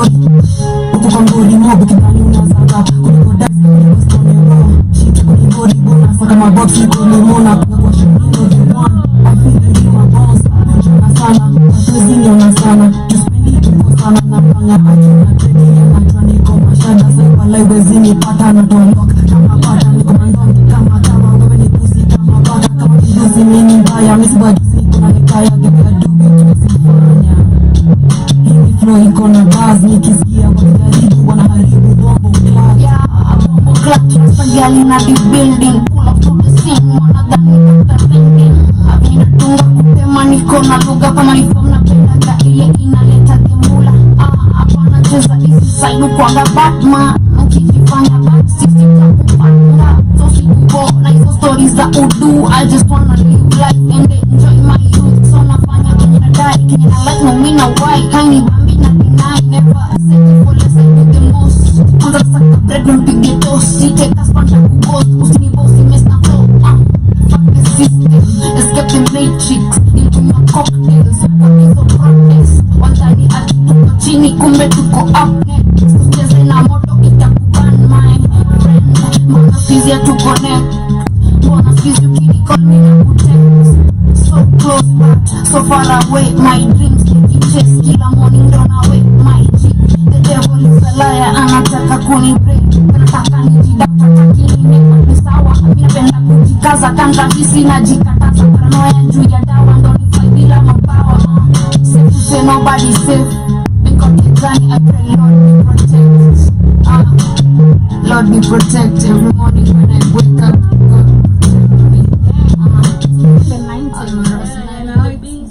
Uko ngori mob kidhani unazanga kuliko dance kuliko stone wall shit kuliko ribona saka mabox iko limona kwa shino the one I feel it in my bones najona sana tuzingiona sana tuspendi tuko sana na panga ajuna trade ya matani kwa mashada sasa live wezini pata na downlock kama pata niko mandoni kama wewe ni pussy kama pata kama kidozi mimi mbaya misiba kuna nikaya get dubi tusifanya flow iko na buzz nikisikia wakijaribu wanaharibu bombo class bombo class spaghetti na the building pull up to the scene wanadhani tutapending havina tunga kupema niko na lugha kama ifom na pendaga ile inaleta gemula hapana cheza hizi side kwa Batman ukijifanya bad sisi takupanga so sikubo na hizo stories za udu I just wanna live life and enjoy my youth so nafanya kenye nadai kenye na like no me na why kaini I never accept for less, I do the most. On the sack of bread, don't pick the toast. She take a sponge like a ghost. Usini bossy, mess na flow. Fuck the system. Escape the matrix. Into my cocktails. What is the practice? One time I took chini, kumbe tuko up next. Cheze na moto, itakuban my friend. Mana fizia to connect. Bona fizia kini call me na kutext. So close but so far away. My dreams taking chase. Kila morning down away. The devil is a liar, anataka kunibreak. Nataka nijidata takini ni sawa. Minapenda kujikaza kanga hisi na jikataza. Paranoia juu ya dawa ndo nifai bila mabawa. Safe to say nobody safe. Because kitani I pray Lord be protect. Lord be protect every morning when I wake up. God protect me. The 90s.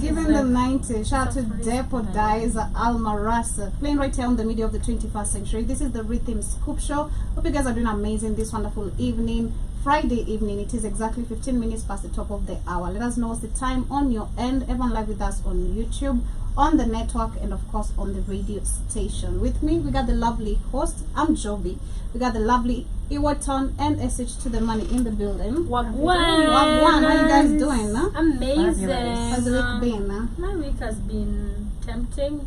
Given the 90s. Shout out to Depo Dies Almaras, playing right here on the media of the 21st century. This is the Rhythm Scoop Show. Hope you guys are doing amazing this wonderful evening, Friday evening. It is exactly 15 minutes past the top of the hour. Let us know what's the time on your end. Everyone live with us on YouTube, on the network, and of course on the radio station. With me, we got the lovely host. I'm Jovi. We got the lovely Iwaton and SH to the money in the building. Wagwan. How you guys doing? Huh? Amazing. How's the week been? Huh? My week has been tempting,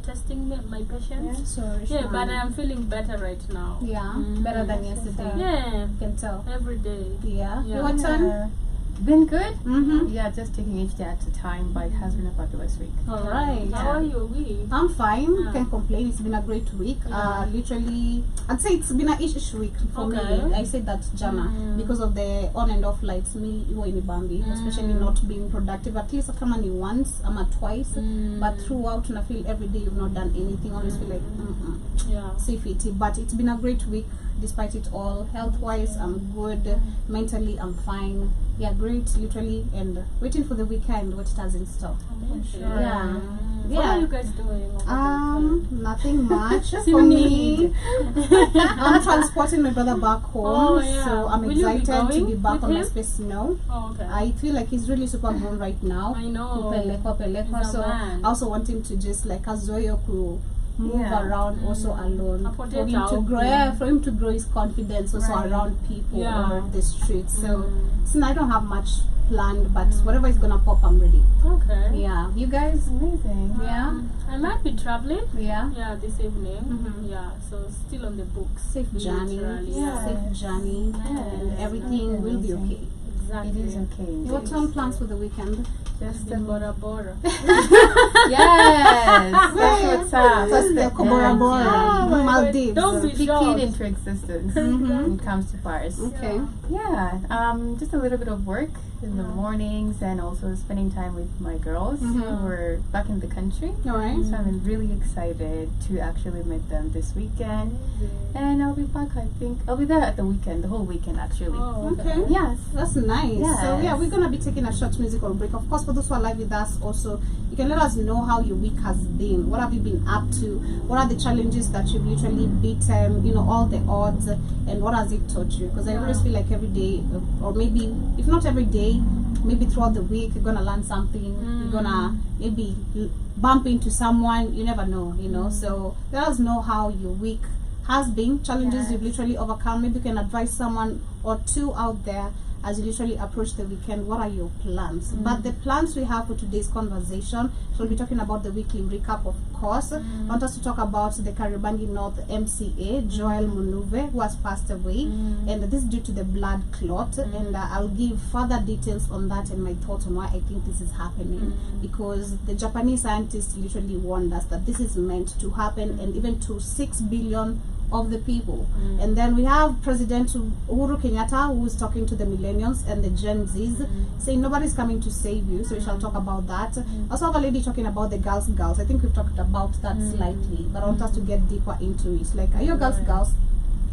testing my patience. But I'm feeling better right now. Yeah, better than yesterday. Yeah, you can tell. Every day. Yeah. Iwaton? Been good. Yeah, just taking each day at a time, but it has been a fabulous week. All right. How are you? I'm fine. Can't complain. It's been a great week. Literally, I'd say it's been a ish week for me. I said that Jana because of the on and off lights. Me, you in Bambi, especially not being productive. At least I come only once, I'm at twice, but throughout, and I feel every day you've not done anything. I always feel like safety. But it's been a great week. Despite it all, health-wise, I'm good. Mentally, I'm fine. Yeah, great, literally, and waiting for the weekend, what it has in store. Yeah. What are you guys doing? Nothing much for me. I'm transporting my brother back home, so I'm excited to be back on my space now. I feel like he's really super grown right now. I know. So I also want him to just like Azoyo to move around also alone for him to grow his confidence also around people or the streets. So I don't have much planned, but whatever is gonna pop, I'm ready. Okay. Yeah. You guys? Amazing. Yeah. I might be traveling. Yeah. This evening. Yeah. So still on the books. Safe journey. Safe journey, and everything will be okay. Exactly. It is okay. What are plans for the weekend? Just the Bora Bora. Yes, that's what's up. Just the Bora Bora, Maldives. Don't be Speak it into existence when it comes to Paris. Okay. Yeah, just a little bit of work in the mornings and also spending time with my girls who are back in the country. Alright. So I'm really excited to actually meet them this weekend. And I'll be back, I think. I'll be there at the weekend, the whole weekend actually. Oh, okay. Yes. That's nice. Yes. So yeah, we're gonna be taking a short musical break. Of course, for those who are live with us also, you can let us know how your week has been. What have you been up to? What are the challenges that you've literally beaten, you know, all the odds, and what has it taught you? Because I always feel like every day, or maybe if not every day, maybe throughout the week you're gonna learn something. You're gonna maybe bump into someone, you never know, you know. So let us know how your week has been, challenges you've literally overcome. Maybe you can advise someone or two out there as you literally approach the weekend, what are your plans? But the plans we have for today's conversation, so we'll be talking about the weekly recap, of course. I want us to talk about the Kariobangi North MCA, Joel Munuve, who has passed away, and this is due to the blood clot. And I'll give further details on that and my thoughts on why I think this is happening, because the Japanese scientists literally warned us that this is meant to happen, and even to 6 billion of the people. And then we have President Uhuru Kenyatta, who is talking to the millennials and the Gen Zs, saying nobody's coming to save you. So we shall talk about that. Also have a lady talking about the girls. I think we've talked about that slightly, but I want us to get deeper into it. Like, are you a girls?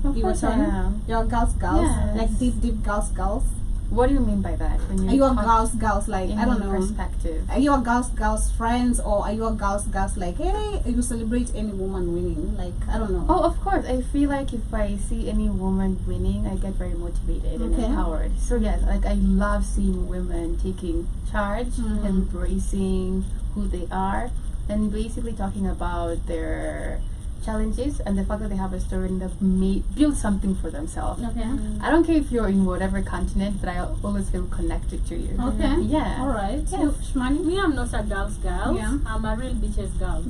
Of course I am. You're a girls, Yes. like deep girls. What do you mean by that? When Are you a girls, like, in I don't know, perspective? are you a girls friends, or are you a girls like, hey, you celebrate any woman winning? Like, I don't know. Oh, of course. I feel like if I see any woman winning, I get very motivated and empowered. So yes, like I love seeing women taking charge, embracing who they are, and basically talking about their challenges and the fact that they have a story and they've built something for themselves. Okay. I don't care if you're in whatever continent, but I always feel connected to you. Okay. Yeah. All right. Yeah. You, Shmani? Me, I'm not a girls. Yeah. I'm a real bitches girl.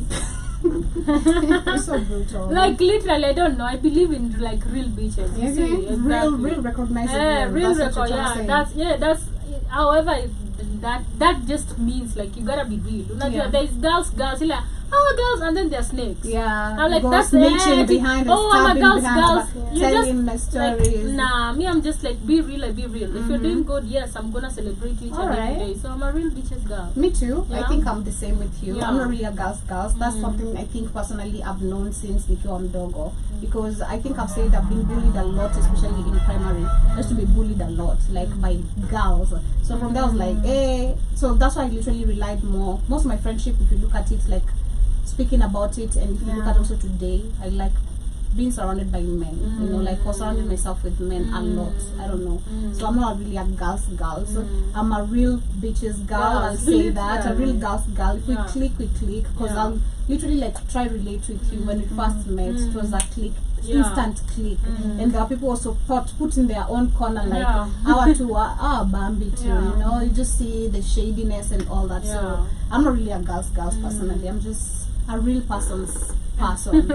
You're so brutal. Like literally, I don't know. I believe in like real bitches. You see, exactly. real recognizable. Real That's what record. you're trying Yeah, to say. that's. However, that just means like you gotta be real. Yeah. There's girls. You're like, girls, and then there's snakes. Yeah. I'm like, Go that's snitching it. behind, Oh, I'm a girls. you You telling my just stories. like, nah. Me, I'm just like be real. If you're doing good, yes, I'm gonna celebrate you each and every day. So I'm a real bitches girl. Me too. Yeah. I think I'm the same with you. Yeah. I'm not really a girls. That's something I think personally I've known since Nikiwa Mdogo, because I think I've said I've been bullied a lot, especially in primary. I used to be bullied a lot, like by girls. So from there I was like, hey. So that's why I literally relied more. Most of my friendship, if you look at it, like speaking about it, and if you look at also today, I like being surrounded by men, you know, like, or surrounding myself with men a lot. I don't know. So I'm not really a girls. I'm a real bitches girl. I'll say that. A real girls girl. If we click, because I'll literally like try relate with you. When we first met, it was a click. Instant click. And there are people also put in their own corner, like our two are Bambi too, you know, you just see the shadiness and all that. So I'm not really a girls personally. I'm just a real person's person.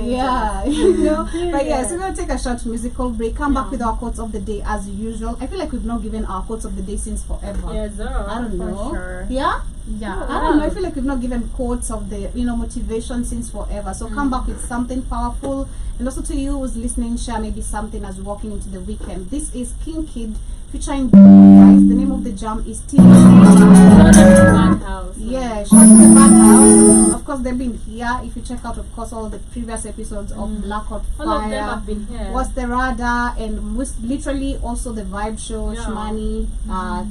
Yeah, you know. But yeah, so we're gonna take a short musical break, come back with our quotes of the day as usual. I feel like we've not given our quotes of the day since forever. Yes, sir. I don't know. Sure. Yeah? Yeah. I don't know. I feel like we've not given quotes of the, you know, motivation since forever. So come back with something powerful. And also to you who's listening, share maybe something as we're walking into the weekend. This is King Kid featuring guys. The name of the jam is TV. Yeah, shout out to the Bad House. Of course, they've been here. If you check out, of course, all the previous episodes of Black Hot Fire, all of them have been here. What's the Radar, and literally also the Vibe Show, Shmani,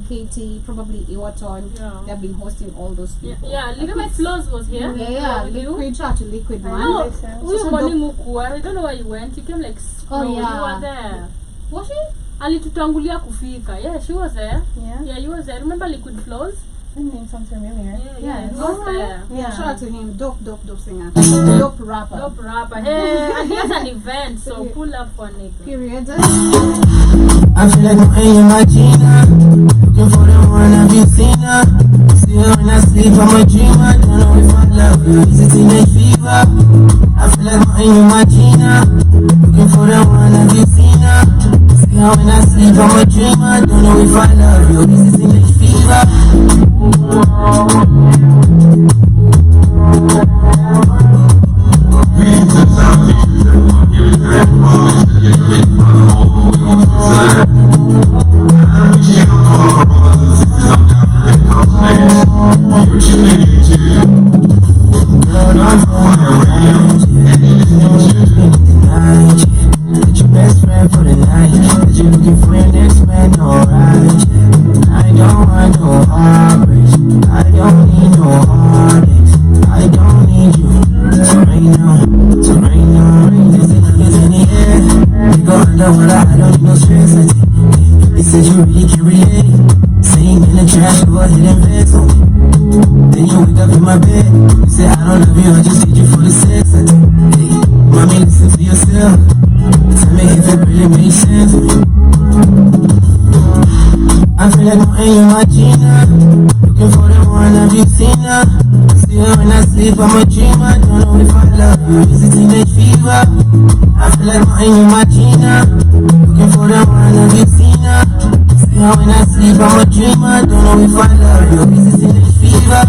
Katie, probably Iwaton. They've been hosting all those people. Yeah, Liquid Flows was here. Yeah, Liquid. Shout out to Liquid, man. No, So Moni Mukua. I don't know where you went. You came like Oh, yeah. You were there. Was she? Alitutangulia kufika. Yeah, she was there. Yeah. Yeah, you was there. Remember Liquid Flows? That name sounds familiar. Yeah, he was Alright. there. Yeah, shout out to him. Dope singer. Dope rapper. Dope rapper. Hey, and he has an event, so pull up for nigga. Period. I feel like I'm in my Gina. Looking for the one I've been seen her. Still when I sleep, I'm a dreamer. Don't know if I love you. Is it teenage fever? I feel like I'm in my Gina. Looking for the one I've been seen her. Still when I sleep, I'm a dreamer. Don't know if I love you. Is it teenage fever? Get your best friend for the night. That you looking for your next man, alright. I don't want no heartbreaks. I don't need no heartaches. I don't need you. So right now, rain is in the air. You go underwater, I don't need no stress. They said you really can relate. Sitting in the trash, go ahead and vex on me. Then you wake up in my bed. You say I don't love you, I just need you for the sex. Hey, mommy, listen to yourself. Tell me if it really makes sense. feel like I'm in my Gina. Looking for the one I've been seen her. See her when I sleep, I'm a dreamer. Don't know if I love her. Is it teenage fever? I feel like I'm in my Gina. Looking for the one I've been seen her. See her when I sleep, I'm a dreamer. Don't know if I love her. Is it teenage fever?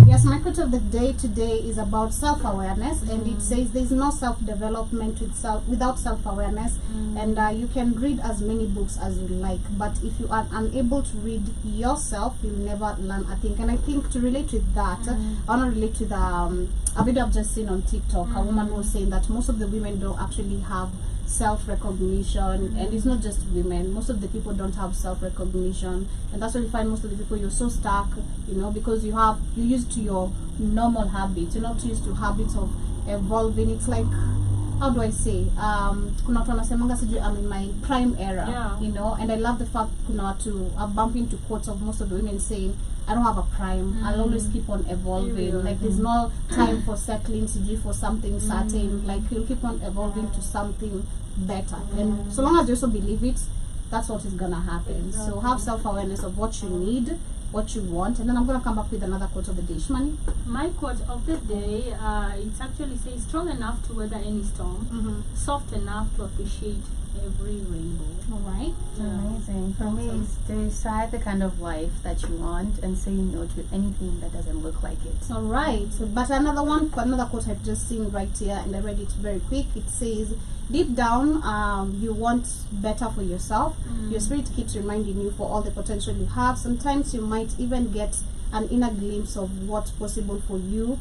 Yes, my quote of the day today is about self-awareness, and it says there's no self-development without self-awareness. And you can read as many books as you like, but if you are unable to read yourself, you'll never learn a thing. And I think to relate with that, I want to relate to the a video I've just seen on TikTok. A woman was saying that most of the women don't actually have self-recognition, and it's not just women, most of the people don't have self-recognition, and that's why you find most of the people, you're so stuck, you know, because you're used to your normal habits, you're not used to habits of evolving. It's like, how do I say, kuna watu wanasemanga sijui I'm in my prime era, you know, and I love the fact kuna watu are bumping to quotes of most of the women saying I don't have a prime, I'll always keep on evolving, like there's no time for settling sijui for something certain, like you'll keep on evolving to something better, and so long as you also believe it, that's what is gonna happen. So have self-awareness of what you need, what you want, and then I'm gonna come back with another quote of the day. Shmani? My quote of the day, it actually says, strong enough to weather any storm, soft enough to appreciate every rainbow. All right. Amazing. For me, it's decide the kind of life that you want and say no to anything that doesn't look like it. All right. But another quote I've just seen right here, and I read it very quick. It says, deep down, you want better for yourself. Your spirit keeps reminding you for all the potential you have. Sometimes you might even get an inner glimpse of what's possible for you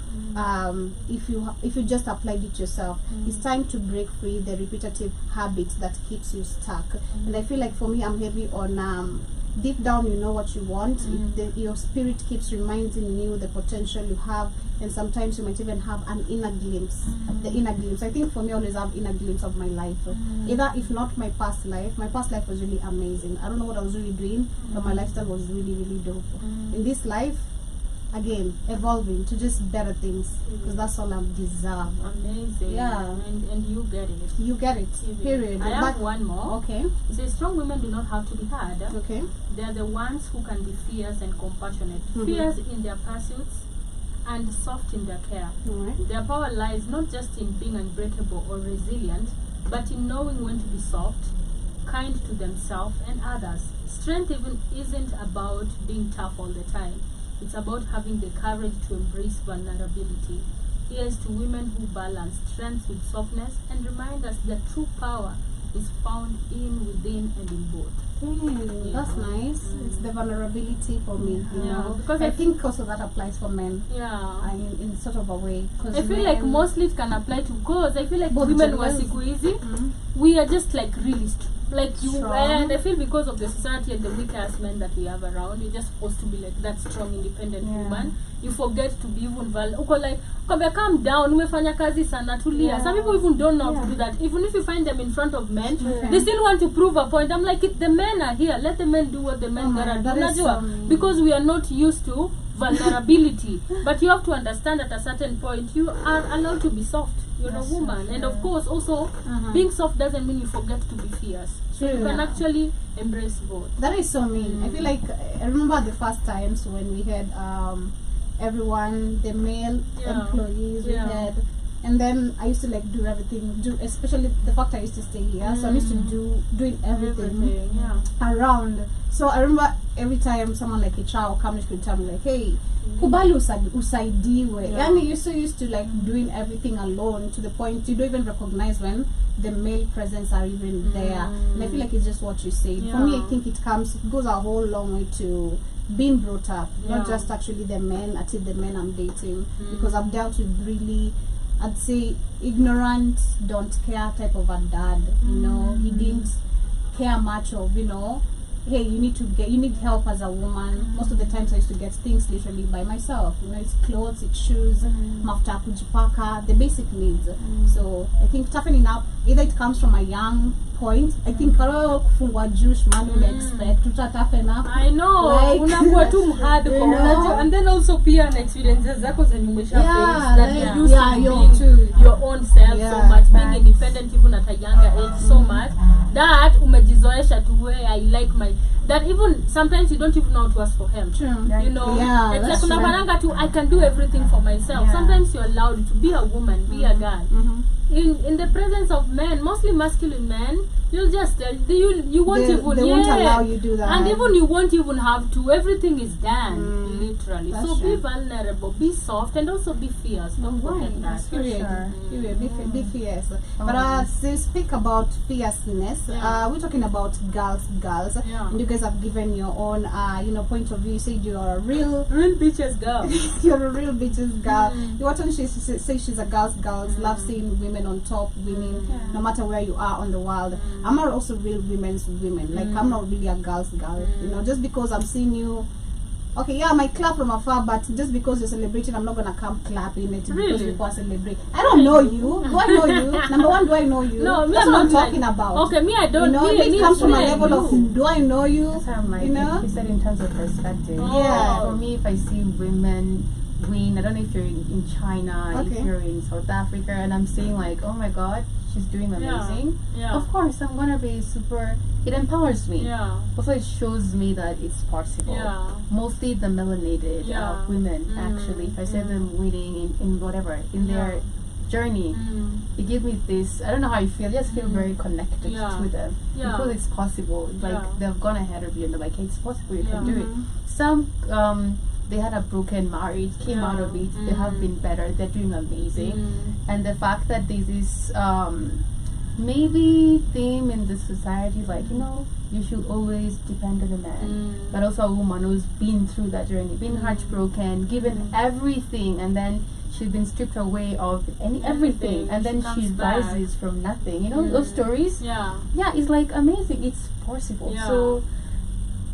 if you just applied it yourself. It's time to break free the repetitive habits that keeps you stuck. And I feel like for me, I'm heavy on deep down you know what you want. Your spirit keeps reminding you the potential you have, and sometimes you might even have an inner glimpse. The inner glimpse, I think for me, I always have inner glimpse of my life. Either if not my past life was really amazing. I don't know what I was really doing, but my lifestyle was really, really dope. In this life, again, evolving to just better things, because that's all I deserve. Amazing. Yeah. And you get it. You get it. Period. I have one more. Okay. It says, strong women do not have to be hard. Okay. They are the ones who can be fierce and compassionate. Fierce in their pursuits and soft in their care. Right. Their power lies not just in being unbreakable or resilient, but in knowing when to be soft, kind to themselves and others. Strength even isn't about being tough all the time. It's about having the courage to embrace vulnerability. Here's to women who balance strength with softness and remind us that true power is found within, and in both. That's nice. It's the vulnerability for me, you know. Because I think also that applies for men. Yeah. In sort of a way. I feel like mostly it can apply to girls. I feel like women were siku hizi, we are just like really like you, and I feel because of the society and the weak ass men that we have around, you're just supposed to be like that strong, independent woman. You forget to be even vulnerable. Like, calm down, umefanya kazi sana, tulia. Some people even don't know how to do that. Even if you find them in front of men, they still want to prove a point. I'm like, the men are here, let the men do what the men gotta do. Because we are not used to vulnerability. But you have to understand at a certain point, you are allowed to be soft. You're a woman. And of course, also, being soft doesn't mean you forget to be fierce. So you can actually embrace both. That is so mean. I feel like, I remember the first times when we had everyone, the male employees, we had, and then I used to like do everything, especially the fact I used to stay here, so I used to doing everything around. So I remember every time someone like a child comes to tell me like, hey, kubali usaidiwe. Yani you're so used to like doing everything alone to the point you don't even recognize when the male presence are even there. And I feel like it's just what you said. For me, I think it goes a whole long way to being brought up, not just actually the men I'm dating, because I've dealt with really, I'd say, ignorant, don't care type of a dad. You know, he didn't care much of, you know, hey, you need help as a woman. Most of the times I used to get things literally by myself. You know, it's clothes, it's shoes, mafuta kujipaka, the basic needs. So I think toughening up either it comes from a young point. I think kufungwa juice man will expect to tough enough. I know. Like, Unakuwa tu hard you know? and then also pia na experiences zako zenye umesha face that like, you used to being your own self so much, being independent even at a younger age so much that umejizoesha to where I like my that even sometimes you don't even know how to ask for help. True. You know, it's like true. unafananga tu I can do everything for myself. Sometimes you're allowed to be a woman, be a girl. In the presence of men, mostly masculine men, you'll just you won't They even won't allow you do that. and even you won't even have to. Everything is done literally. That's So true. be vulnerable, be soft, and also be fierce. Don't forget that. Period. Be fierce. But to speak about fierceness, we're talking about girls. And you guys have given your own point of view. You said you're a real bitches girl. You're a real bitches girl. You want to say she's a girl. Love seeing women on top, winning, no matter where you are on the world. I'm not also real women's women. Like I'm not really a girl's girl. You know, just because I'm seeing you. Okay, yeah, I might clap from afar, but just because you're celebrating, I'm not gonna come clap in it because people are celebrating. I don't know you. Do I know you? Number one, do I know you? No, that's what I'm talking about. Okay, me, I don't. You know, it comes from a level of do I know you? That's how I'm like, you know, you said in terms of perspective. Yeah. For me, if I see women win, I don't know if you're in China, if you're in South Africa, and I'm seeing like, oh my God, she's doing amazing. Yeah. Of course, I'm gonna be super. It empowers me. Yeah. Also, it shows me that it's possible. Yeah. Mostly the melanated women, actually. If I see them winning in whatever, in their journey, it gives me this, I don't know how I feel, I just feel very connected to them. Because it's possible. Like, they've gone ahead of you and they're like, hey, it's possible, you can do it. Some, they had a broken marriage, came out of it, they have been better, they're doing amazing. And the fact that there's this, maybe theme in the society, like, you know, you should always depend on a man, but also a woman who's been through that journey, been heartbroken, given everything, and then she's been stripped away of everything, and then she rises from nothing. You know those stories? Yeah, it's like amazing. It's possible. So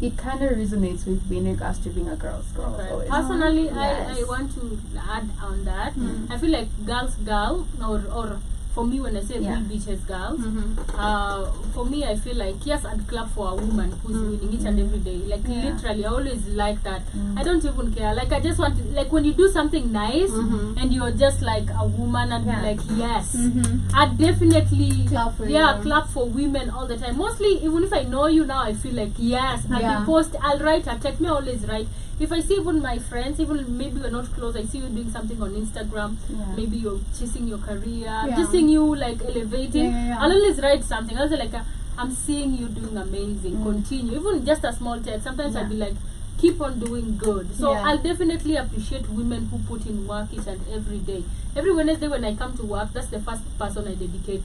it kind of resonates with being regards to being a girl's girl. Okay. Personally, I want to add on that. I feel like girl's girl or for me, when I say real bitches girls, for me, I feel like, yes, I'd clap for a woman who's winning each and every day. Like, literally, I always like that. I don't even care. Like, I just want to, like, when you do something nice and you're just like a woman and be like, yes, I'd definitely clap for women all the time. Mostly, even if I know you now, I feel like, yes, I'll be post, I'll write a text, me always write. If I see even my friends, even maybe we're not close, I see you doing something on Instagram, maybe you're chasing your career, just seeing you like elevating, I'll always write something. I'll say like, I'm seeing you doing amazing, continue. Even just a small text, sometimes I'll be like, keep on doing good. So I'll definitely appreciate women who put in work each and every day. Every Wednesday when I come to work, that's the first person I dedicate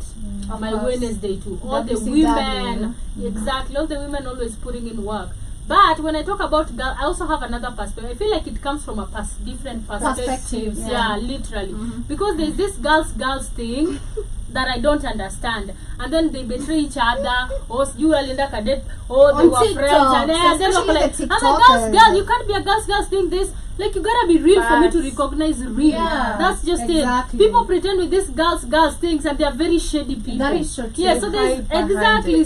my Wednesday to. All the women, exactly, all the women always putting in work. But when I talk about girl, I also have another perspective. I feel like it comes from a different perspectives. Yeah, literally. Because there's this girls thing that I don't understand. And then they betray each other, or you are Linda Cadet, or they were friends, and then like, I'm a girl's girl, you can't be a girl's girl doing this. Like, you gotta be real for me to recognize real. That's just it. People pretend with these girls things, and they are very shady people. That is so true. Yeah, so there's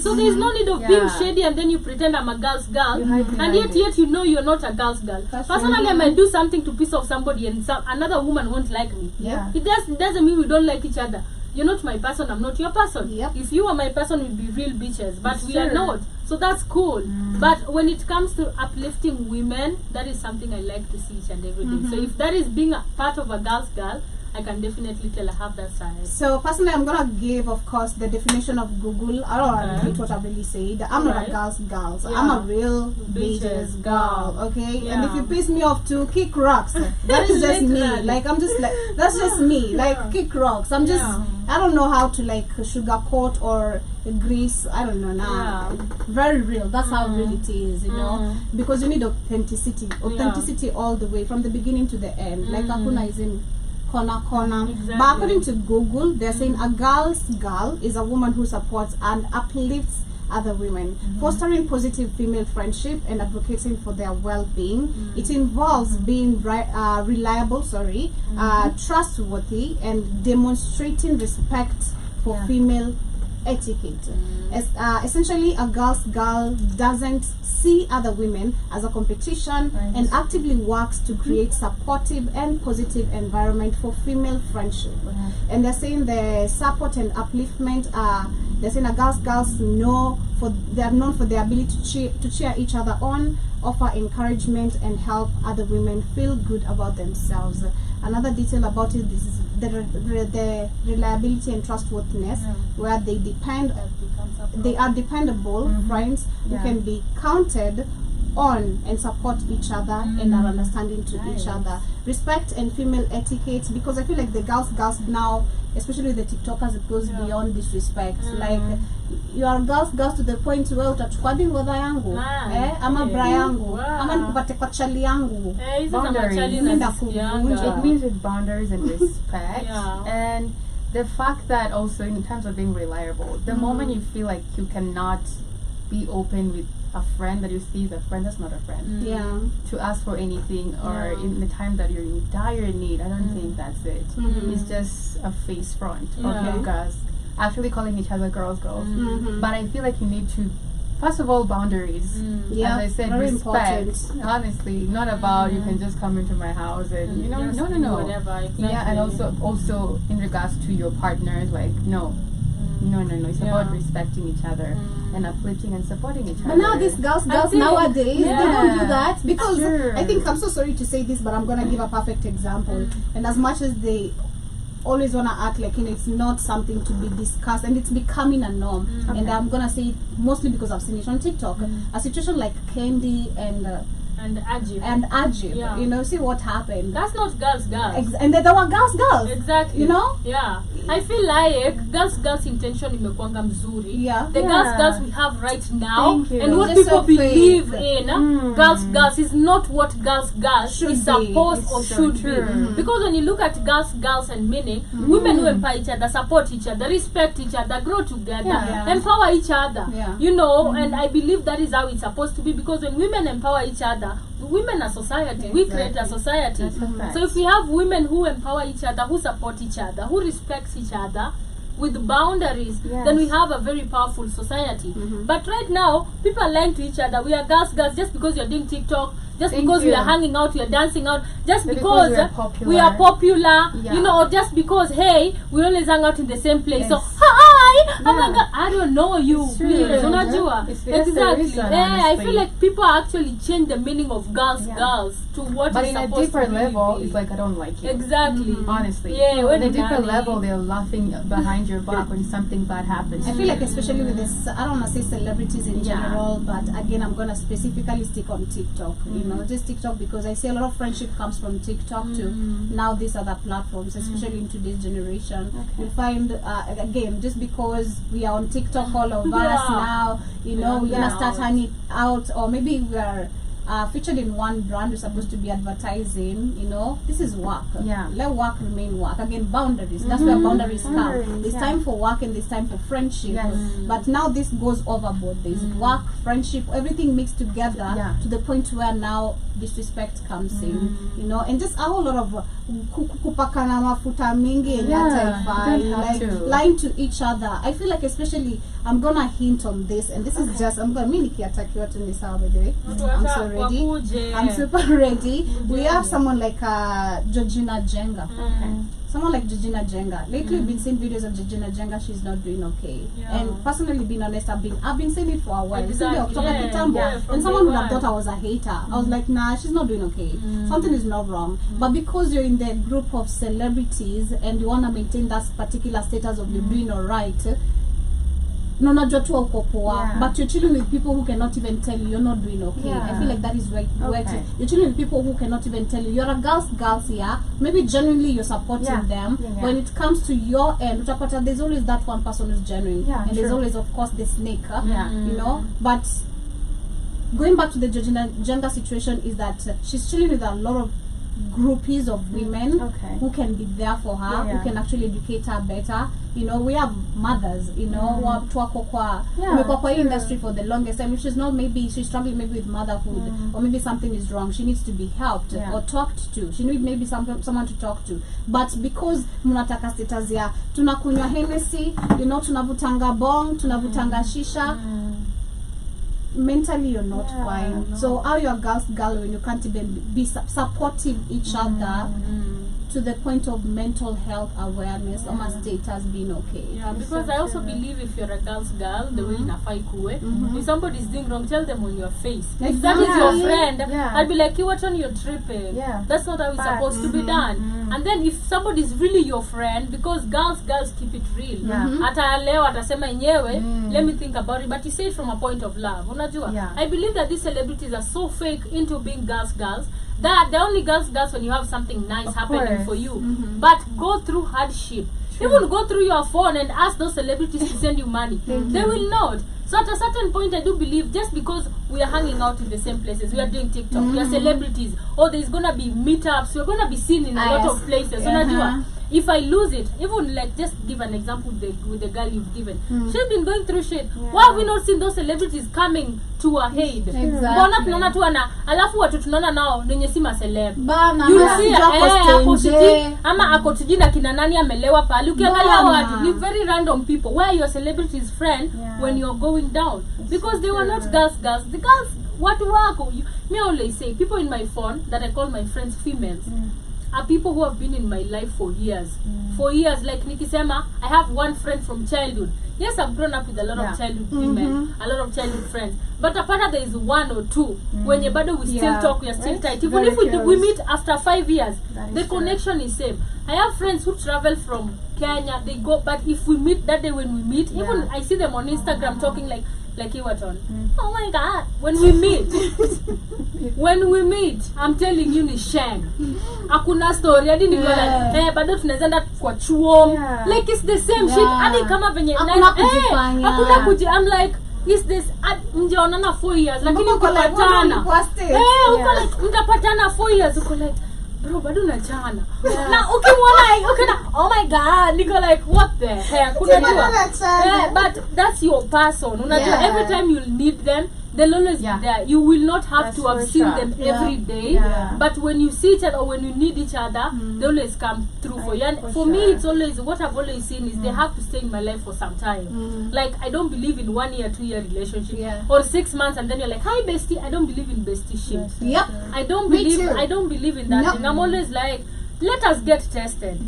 so there's no need of being shady, and then you pretend I'm a girl's girl, and yet you know you're not a girl's girl. Personally, I might do something to piss off somebody, and another woman won't like me. It doesn't mean we don't like each other. You're not my person, I'm not your person. If you are my person, we'll be real bitches, but we are not. So that's cool. But when it comes to uplifting women, that is something I like to see each and every day. So if that is being a part of a girl's girl, I can definitely tell I have that side. So personally, I'm gonna give, of course, the definition of Google. I don't want to repeat what I've really said. I'm not a girl's girl. So I'm a real bitches girl. Okay, and if you piss me off too, kick rocks. That is just me. Like, I'm just like, that's just me. Like, kick rocks. I'm just, I don't know how to like sugarcoat or grease. I don't know now. Very real. That's how real it is, you know. Because you need authenticity all the way from the beginning to the end. Like, Akuna is in corner. But according to Google, they're saying a girl's girl is a woman who supports and uplifts other women, fostering positive female friendship and advocating for their well-being. It involves being reliable, trustworthy, and demonstrating respect for female etiquette. Essentially, a girl doesn't see other women as a competition and actively works to create supportive and positive environment for female friendship. And they're saying the support and upliftment they're saying girls they are known for their ability to cheer each other on, offer encouragement, and help other women feel good about themselves. Another detail about it is the reliability and trustworthiness, where they are dependable friends who can be counted on and support each other and are understanding to each other. Respect and female etiquette, because I feel like the girls now, especially with the TikTokers, it goes beyond disrespect. Like you are girls to the point where utachukua dingodha yangu ama bra yangu ama nikupate kwa chali yangu. It means with boundaries and respect. And the fact that also in terms of being reliable, the moment you feel like you cannot be open with a friend that you see is a friend, that's not a friend. To ask for anything or in the time that you're in dire need, I don't think that's it. It's just a face front of you guys actually calling each other girls. But I feel like you need to, first of all, boundaries. As I said, very respect. important. Honestly, not about you can just come into my house and no. Whatever, exactly. And also in regards to your partners, like no. It's about respecting each other and uplifting and supporting each other. But now these girls nowadays, they don't do that, because I think, I'm so sorry to say this, but I'm gonna give a perfect example. And as much as they always wanna act like it's not something to be discussed, and it's becoming a norm. And I'm gonna say it mostly because I've seen it on TikTok. A situation like Candy and Ajib, see what happened. That's not girls. And there were girls. Exactly. I feel like girls intention imekuanga mzuri. The girls we have right now and what people believe in girls is not what girls is supposed or should be. Because when you look at girls and meaning, women who empower each other, support each other, respect each other, grow together, empower each other. And I believe that is how it's supposed to be, because when women empower each other, women are society. We create a society. So if we have women who empower each other, who support each other, who respect each other with boundaries, then we have a very powerful society. But right now, people are lying to each other. We are girls just because you're doing TikTok, just because we are hanging out, we are dancing out, just because we are popular, or just because, hey, we always hang out in the same place. So, hi, oh my God, I don't know you. Please, unajua. Exactly. I feel like people actually change the meaning of girls to what but is in a supposed deeper to level, be. it's like, I don't like you. Exactly. Honestly. When in a deeper level, they're laughing behind your back when something bad happens. I feel like especially with this, I don't want to say celebrities in general, but again, I'm going to specifically stick on TikTok. Just TikTok, because I see a lot of friendship comes from TikTok to now these other platforms, especially in today's generation. You find, again, just because we are on TikTok, all of us now, we're going to start hanging out, or maybe we are featured in one brand, we're supposed to be advertising, this is work. Let work remain work. Again, boundaries. That's where boundaries come. There's time for work and there's time for friendship. But now this goes overboard. There's work, friendship, everything mixed together to the point where now disrespect comes in, and just a whole lot of kupakana mafuta mingi like lying to each other. I feel like, especially, I'm gonna hint on this, and this is just, I'm gonna nikiatakiwa tu ni sawa, by the way. I'm so ready. I'm super ready. We have someone like Georgina Jenga. Someone like Georgina Jenga. Lately, we've been seeing videos of Georgina Jenga. She's not doing okay. And personally, being honest, I've been saying it for a while. And someone would have thought I was a hater. I was like, nah, she's not doing okay. Something is not wrong. But because you're in the group of celebrities and you want to maintain that particular status of you doing alright, but you're chilling with people who cannot even tell you you're not doing okay. I feel like that is right. You're chilling with people who cannot even tell you you're a girls here. Maybe genuinely you're supporting them. When it comes to your end, there's always that one person who's genuine, and there's always, of course, the snake. But going back to the Georgina Jenga situation, is that she's chilling with a lot of groupies of women Okay. who can be there for her, Yeah. who can actually educate her better. You know, we have mothers, you know, watu wako kwa wamekuwa kwa hii industry for the longest time. If she's not, maybe she's struggling maybe with motherhood, or maybe something is wrong, she needs to be helped or talked to. She needs maybe someone to talk to. But because mnataka status ya tunakunywa Hennessy, you know, tunavutanga bong, tunavutanga shisha, mentally you're not fine. No. So how you're girl when you can't even be supportive each other to the point of mental health awareness or my status being okay. Yeah, because I also believe if you're a girl's girl, the way inafaa ikuwe, if somebody is doing wrong, tell them on your face. If that is your friend, I'll be like, what on you're tripping. That's not how it's supposed to be done. And then if somebody is really your friend, because girls keep it real. Hata leo atasema yenyewe, let me think about it, but you say it from a point of love. Unajua? I believe that these celebrities are so fake into being girls that they're only girls when you have something nice happening for you. But go through hardship. Even go through your phone and ask those celebrities to send you money. They will not. So at a certain point, I do believe just because we are hanging out in the same places, we are doing TikTok, we are celebrities, or there's gonna be meetups, we're gonna be seen in a lot of places. Unajua? If I lose it, even like just give an example with the girl you've given. She's been going through shit. Why have we not seen those celebrities coming to her aid? Mbona tunaona tu alafu watu tunaona nao nenye si maceleb. You see ako siji ama ako siji na kina nani amelewa pale. Ukiangalia watu ni very random people. Where your celebrity's friend when you're going down? Because they were not girls. The girls watu wako. Me always say people in my phone that I call my friends females. Are people who have been in my life for years. For years, like nikisema, I have one friend from childhood. Yes, I've grown up with a lot of childhood women, a lot of childhood friends. But apart there is one or two. When you bado we still talk, we are still tight. Even if we meet after 5 years, the connection is same. I have friends who travel from Kenya, they go, but if we meet that day when we meet, even I see them on Instagram talking like Iwaton. Oh my God, when we meet, I'm telling you ni shang. Akuna story, hadi niko like, bado tunaenda kwa chuo. Like it's the same shit. Hadi kama venye hakuna kuji. I'm like, is this mjaonana 4 years lakini ukipatana. Uko like mtapatana 4 years uko like bro bado nachana. Na ukimwona ukina oh my God, niko like what the heck unajua. But that's your person. Unajua every time you need them they'll always be there. You will not have to have seen them every day. But when you see each other or when you need each other, they always come through for you. And for me, it's always, what I've always seen is they have to stay in my life for some time. Like, I don't believe in 1 year, 2 year relationship. Or 6 months and then you're like, hi bestie. I don't believe in bestie shit. I don't believe in that thing. I'm always like, let us get tested.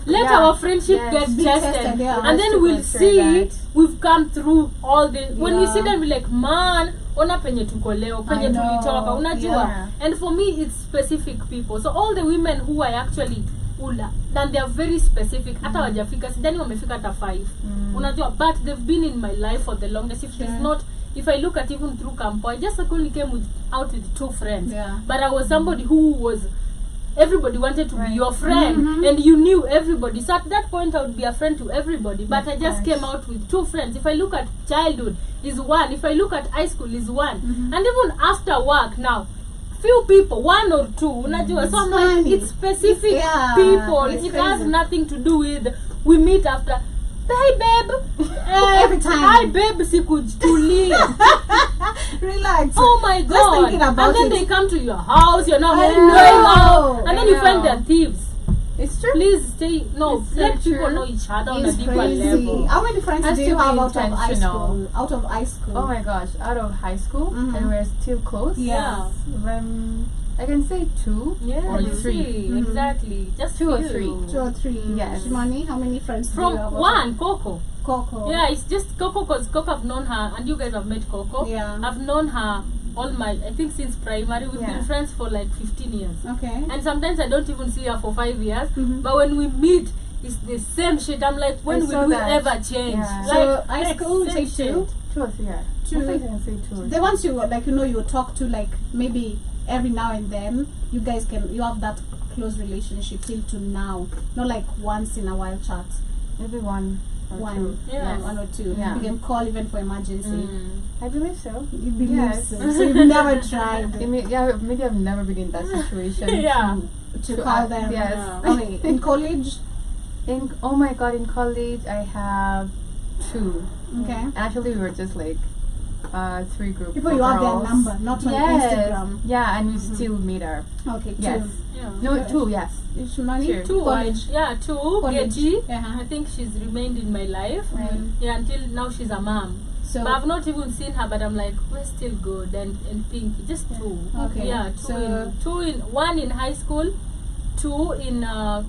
Let our friendship get tested. And then we'll see we've come through all the when we see them we're like, man, ona penye tuko leo, penye tulitoka, unajua. And for me it's specific people. So all the women who I actually then they are very specific. Hata wajafika sidhani wamefika hata 5. Unajua, but they've been in my life for the longest. If she's not, if I look at even through Campo, I just only came out with 2 friends. But I was somebody who was everybody wanted to be your friend, and you knew everybody. So at that point I would be a friend to everybody, but I just came out with 2 friends. If I look at childhood is 1, if I look at high school is 1, and even after work now few people, 1 or 2, unajua. So I'm like, it's specific people. It has nothing to do with we meet after hey babe every time. Hi babe, sikutulia. Relax. Oh my God. And then they come to your house, you're not going out, and then you find they're thieves. It's true. Please stay. No, let people know each other on a deeper level. How many friends do you have out of high school? Out of high school? Oh my gosh, out of high school, and we're still close. I can say 2 or 3. Exactly. Just 2 or 3. 2 or 3. Yes. Shimani, how many friends from do you have? 1, Coco. Yeah, it's just Coco, because Coco, I've known her, and you guys have met Coco. I've known her all my, I think since primary. We've been friends for like 15 years. Okay. And sometimes I don't even see her for 5 years. But when we meet, it's the same shit. I'm like, when will we ever change? Like, so high school, say 2? 2 or 3, 2. I think I can say 2 or 3. The ones you like, you talk to like maybe every now and then, you guys you have that close relationship till to now, not like once in a while chat. Maybe 1 or 2. 1 or 2. You can call even for emergency. I believe so. You believe so. So you've never tried. Maybe I've never been in that situation. to call them. Yes. Okay. In college. Oh my god, in college I have 2. Okay. Actually, we were just like 3 groups. People you have their number, not on Instagram. Yeah, and we still meet her. Okay. Yes. Yeah. No, 2. Yes. It's money. Sure. 2 College. Yeah, 2 College. Getty. Uh-huh. I think she's remained in my life. Right. Yeah, until now she's a mom. So But I've not even seen her, but I'm like, we're still good. And Pinky, just 2. Okay. Yeah, two in 1 in high school, 2 in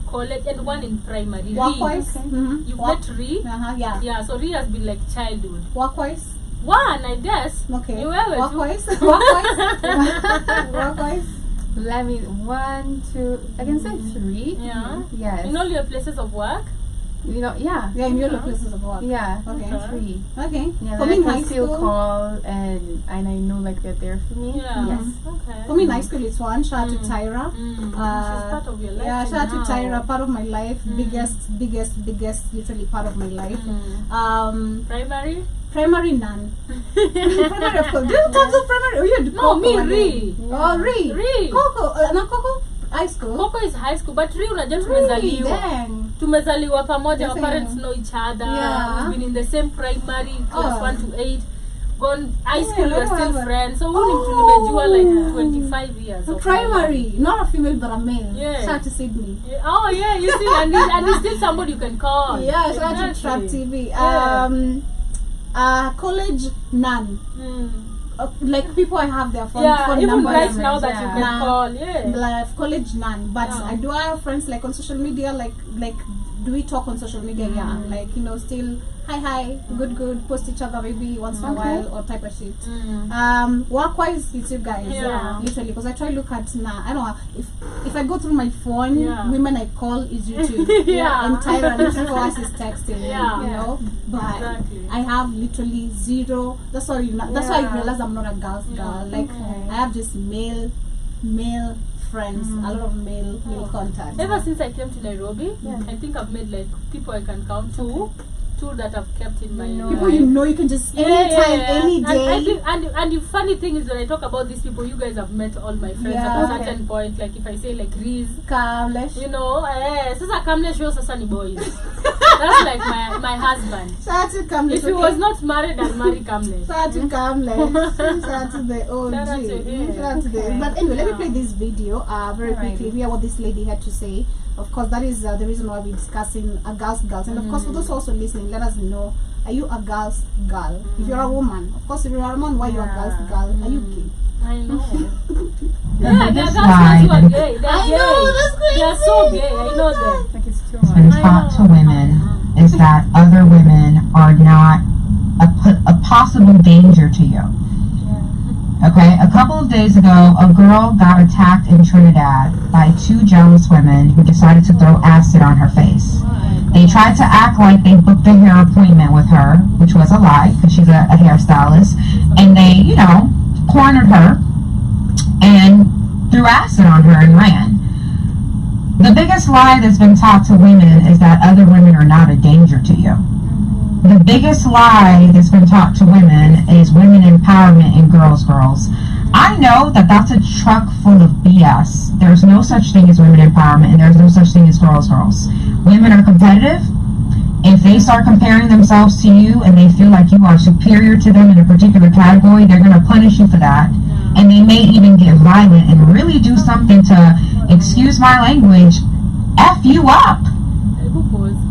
college, and 1 in primary. work-wise. Ree. Mm-hmm. You've met Ree? Yeah. Yeah, so Ree has been like childhood. Work-wise. 1, I guess. Okay. You were with Work-wise. Work-wise. Work-wise. Let me 1, 2. I can say 3. Yeah. Yes. In all your places of work? You know, yeah. Yeah, in your places of work. Yeah. Okay. 3. Okay. Yeah, For then me, I in can high still school. call and I know like they're there for me. Yeah. Yes. Okay. For me, in high school, it's 1. Shout out to Tyra. She's part of your life. Yeah, shout out to now. Tyra, part of my life. Biggest, literally part of my life. Primary? Primary none. Primary, of course. Do you talk to primary? Oh, you No, me, Ree. Oh, Ree. Ree. Coco. No, Coco. High school. Coco is high school, but Ree unajua Ree, tumezaliwa. dang. Tumezaliwa pamoja, our Yes, parents know each other. Yeah. We've been in the same primary, class 1 to 8. Gone high school, Yeah, we're still whatever. friends. So Oh. nimejua like 25 years. So of primary, not a female but a male. Yeah. Shout out to Sydney. Oh yeah, you see, and he's still somebody you can call. Yeah, shout out to Trap Exactly. TV. Yeah. College none. Like people I have their phone Yeah, even numbers. right now that you can Nah. call. Yeah. Like college none, but Yeah. I do have friends like on social media. Like do we talk on social media? Yeah, like still hi, good, post each other maybe once in a while or type of shit. Work-wise, it's you guys. Yeah. Literally, because I try to look at now. I don't know if I go through my phone, Yeah. women I call is YouTube. Yeah. And Tyra and for us is texting. Yeah. You know, but Exactly. I have literally 0. That's why that's why I realized I'm not a girl's girl. Like I have just male friends, a lot of male contacts. Ever since I came to Nairobi, I think I've made like people I can count two that I've kept in my People you can just anytime, any day. And the funny thing is when I talk about these people, you guys have met all my friends at a certain point. Like if I say like Riz, Kamlesh. you know, sasa Kamlesh shows sasa ni boys. That's like my husband. Shout out to Kamlesh. If he was not married, I'd marry Kamlesh. Shout out to Kamlesh. Shout out to the OG. Shout out to him. Shout out to the. But anyway, let me play this video very quickly. Hear what this lady had to say. Of course, that is the reason why we're discussing a girls. And of course, for those also listening, let us know: are you a girl's girl? If you're a woman, of course, if you're a man, why you're a girl's girl? Are you gay? I know. The Yeah, they're biggest girls lie who are that gay. They're I gay. know, that's crazy. They're so gay. I know them. Like it's too has been much. taught to women is that other women are not a possible danger to you. Okay, a couple of days ago, a girl got attacked in Trinidad by 2 jealous women who decided to throw acid on her face. They tried to act like they booked a hair appointment with her, which was a lie, because she's a hairstylist, and they, cornered her and threw acid on her and ran. The biggest lie that's been taught to women is that other women are not a danger to you. The biggest lie that's been taught to women is women empowerment and girls. I know that that's a truck full of BS. There's no such thing as women empowerment and there's no such thing as girls. Women are competitive. If they start comparing themselves to you and they feel like you are superior to them in a particular category, they're going to punish you for that. And they may even get violent and really do something to, excuse my language, F you up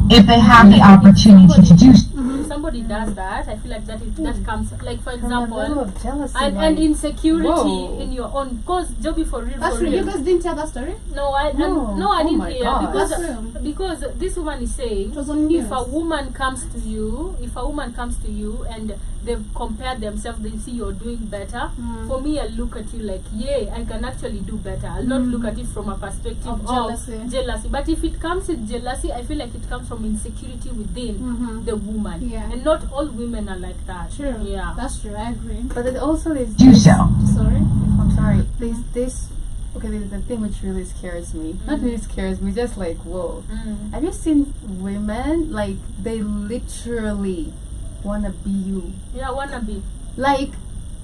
if they have the opportunity to do so. Somebody does that, I feel like that comes, like for From a level example, of jealousy, and like, insecurity whoa. in your own. Because Joby, for real, That's for true. You real. guys didn't tell that story? No, I Oh didn't my hear God. That's true. because this woman is saying It was on news. if a woman comes to you and they've compared themselves, they see you're doing better. For me, I look at you like, yeah, I can actually do better. I'll not look at it from a perspective Of jealousy. But if it comes with jealousy, I feel like it comes from insecurity within the woman. Yeah. And not all women are like that. True. Yeah. That's true. I agree. But it also is Do so. Sorry. I'm sorry. There's the thing which really scares me. Not really scares me, just like, whoa. Have you seen women, like, they literally wanna be you? Yeah, wanna be. Like,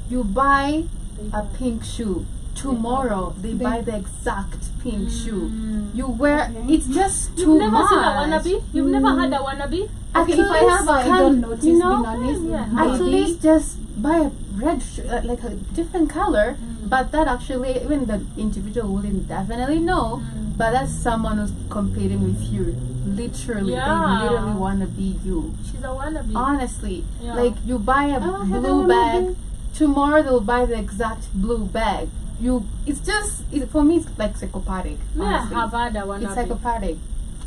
you buy a pink shoe tomorrow they buy the exact pink shoe. You wear it's just too You've never much. seen a wannabe? You've never had a wannabe? Okay, if I have, I don't notice. you know, being honest. at least just buy a red shoe, like a different color. But that actually, even the individual wouldn't definitely know. But that's someone who's competing with you. Literally, they literally want to be you. She's a wannabe. Honestly, like you buy a blue bag, tomorrow they'll buy the exact blue bag. It's just for me, it's like psychopathic. Honestly. I have had a wannabe. It's psychopathic.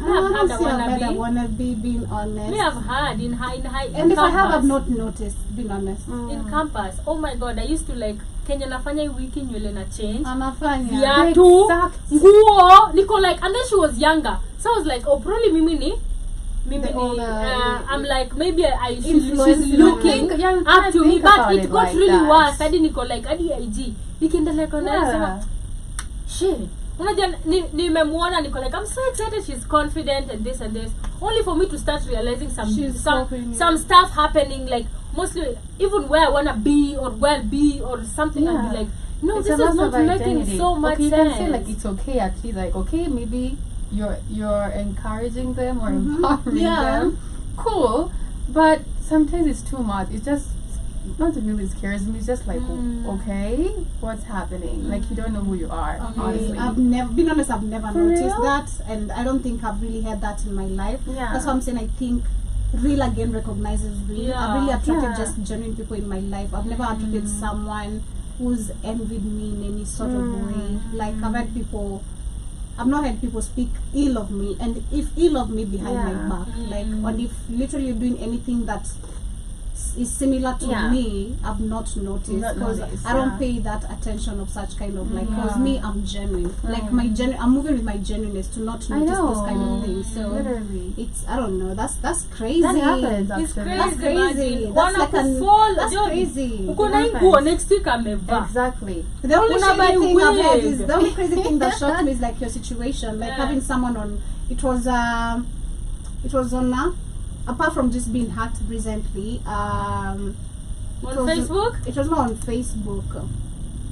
I haven't seen a wannabe, being honest. Me have had in high And if I have, campus. I've not noticed, being honest. In campus. Oh my god, I used to like Kenya nafanya hii wiki nywele na change. Anafanya. Viatu, nguo, niko like, and then she was younger. So I was like, oh probably mimi I'm like maybe she's looking up to me, but it got really worse. Hadi niko like hadi IG. Nikiendelea kona shit. Unajua nimemwona niko like I'm so excited, she's confident and this, only for me to start realizing some stuff happening, like mostly even where I wanna be or where I'll be or something. I'll be like, no, it's this is not making so much sense. You sense. can say like it's okay at least, like okay, maybe you're encouraging them or empowering them. Cool, but sometimes it's too much. It's just not really scares me. It's just like okay, what's happening? Like you don't know who you are. Honestly, I've never noticed that, and I don't think I've really had that in my life. That's what I'm saying. I think real again recognizes real. I've really attracted just genuine people in my life. I've never attracted someone who's envied me in any sort of way. Like I've not had people speak ill of me, and if ill of me behind my back, like, and if literally you're doing anything that is similar to me, I've not noticed, because I don't pay that attention of such kind of like, because me, I'm genuine, like I'm moving with my genuineness to not notice those kind of things. So literally, it's, I don't know, that's crazy. That happens, It's actually. That's crazy. That's like that's crazy. Uko na nguo next week amevaa. Exactly. The only Unabai crazy thing I've had wig. is, the only crazy thing that shocked me is like your situation, like having someone on, it was on apart from just being hacked recently, On Facebook? It was not on Facebook.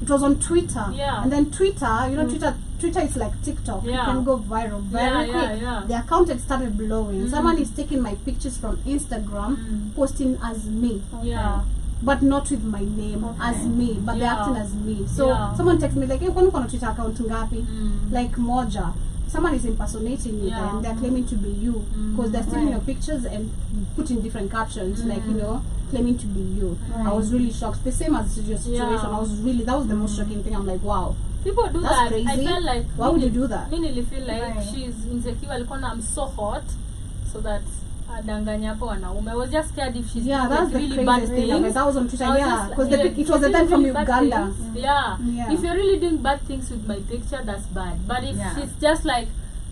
It was on Twitter. Yeah. And then Twitter, you know, Twitter is like TikTok. Yeah. It can go viral very quick. The account had started blowing. Someone is taking my pictures from Instagram, posting as me. Yeah. But not with my name, as me, but they're acting as me. So someone texts me like, hey, kwani uko na Twitter account ngapi? Like moja. Someone is impersonating you and they're claiming to be you, because they're stealing your pictures and putting different captions, like, you know, claiming to be you. I was really shocked. The same as your situation. That was the most shocking thing. I'm like, wow. People do That's that. crazy. I felt like, why would you do that? I really feel like she's insecure. I'm so hot, so that adanganya kwa wanaume. I was just scared if she's doing that's the really bad craziest thing. things. That was on Twitter, because it was if the time you're from doing bad Uganda. things, if you're really doing bad things with my picture, that's bad. But if she's just like,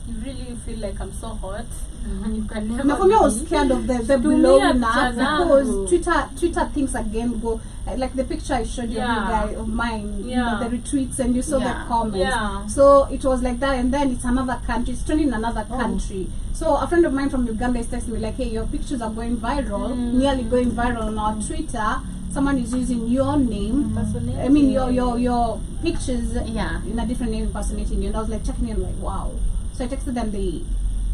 you really feel like I'm so hot, and you can never. Now for me, I was scared of the blowing up, because Twitter Twitter things again go like the picture I showed you, guy of mine, you know, the retweets, and you saw the comments. So it was like that, and then it's another country, it's turning another country. So a friend of mine from Uganda is texting me like, hey, your pictures are going viral, nearly going viral on our Twitter. Someone is using your name, I mean your pictures in a different name impersonating you. And I was like checking in, like, wow. So I texted them, they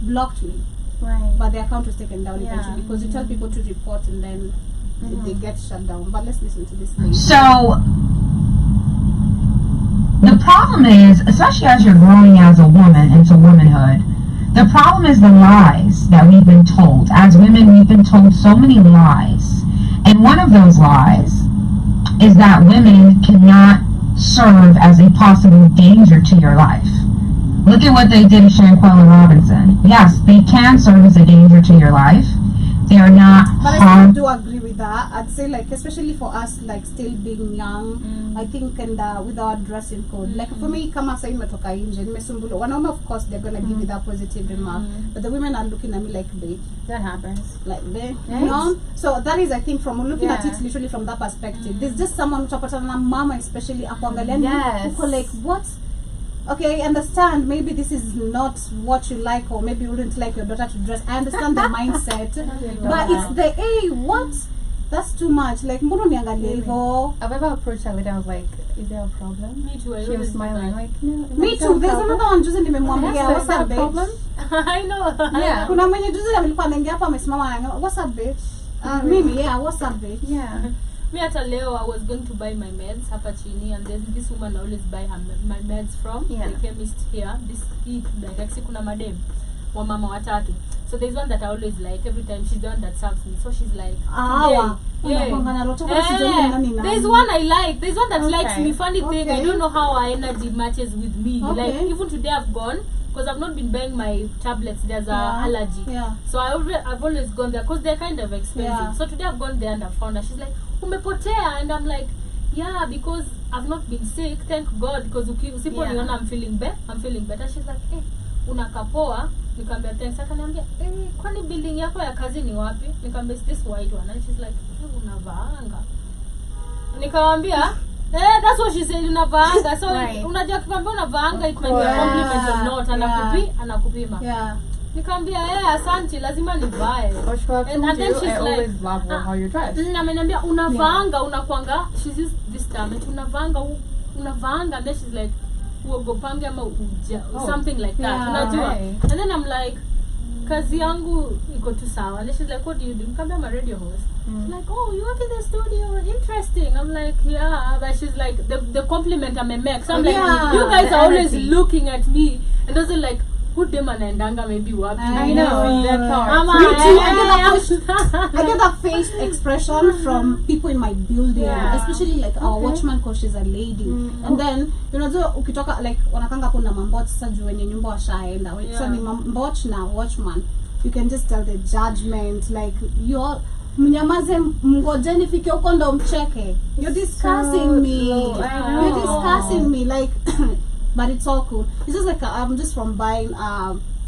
blocked me, but their account was taken down eventually, because you tell people to report and then they get shut down. But let's listen to this thing. So the problem is, especially as you're growing as a woman into womanhood, the problem is the lies that we've been told. As women, we've been told so many lies. And one of those lies is that women cannot serve as a possible danger to your life. Look at what they did to Shanquella Robinson. Yes, they can serve as a danger to your life. They are not But I still do agree with that. I'd say, like, especially for us, like, still being young, I think, and with our dressing code. Like, for me, kama sa imetoka nje, nimesumbuliwa. Wanaume, of course, they're going to give you that positive remark. But the women are looking at me like, babe. That happens. Like, babe, you know? So that is, I think, from looking at it literally from that perspective. There's just someone, utapatana mama especially, akuangalia, who like, what? Okay, I understand, maybe this is not what you like, or maybe you wouldn't like your daughter to dress. I understand the mindset, but it's the, hey, what? That's too much. Like, mbona niangalie hivyo? I've ever approached a lady, I was like, is there a problem? Me too. I She was always do smiling that. like, no. Me too. There's another one juzi nimemwambia Yes, what's is that up a problem? bitch. I know. Yeah. Kuna mwenye juzi alikuwa anaingia hapa amesimama ananiambia what's up bitch. Mimi what's up bitch. Yeah. Me hata leo I was going to buy my meds hapa chini, and then this woman I always buy my meds from the chemist here. This direct kuna madem wa mama watatu. So there's one that I always like every time. She's the one that serves me. So she's like, yeah. There's one I like. There's one that likes me. Funny thing, I don't know how our energy matches with me. Like even today I've gone because I've not been buying my tablets. There's a allergy. So I've always gone there because they're kind of expensive. So today I've gone there and I found her. She's like, umepotea, and I'm like, yeah, because I've not been sick, thank God. Because usiponiona I'm feeling better. She's like, hey, unakapoa. Nikamwambia thanks. Akaniambia, kwani building yako ya kazi ni wapi? Nikamwambia it's this white one. And she's like, unavaanga. Nikamwambia, that's what she said, unavaanga. So unajua kikwambia unavaanga it might be a compliment or not. Anakupima. Yeah. Nikamwambia asante, lazima nivae. And then she's I like, always love how you dress. Ameniambia unavaanga, unakwanga. She's used this term, unavaanga. And then she's like, uogopange ama something like that. Unajua? And then I'm like, kazi yangu iko tu sawa. And then she's like, what do you do? Nikamwambia I'm a radio host. She's like, oh, you work in the studio, interesting. I'm like, yeah. But she's like, the compliment I'm a make. So I'm like, you guys are always looking at me and also like, who dem anaendanga maybe wapi? I know. That part. I get that face expression from people in my building, especially like our watchman, because she's a lady. And then ukitoka like wanakanga kuna mambot sasa juu wenye nyumba washaenda. So ni mambot na watchman. You can just tell the judgment like you're mnyamaze mngojeni fike huko ndo mcheke. You're discussing me. You're discussing me like but it's all cool. It's just like I'm just from buying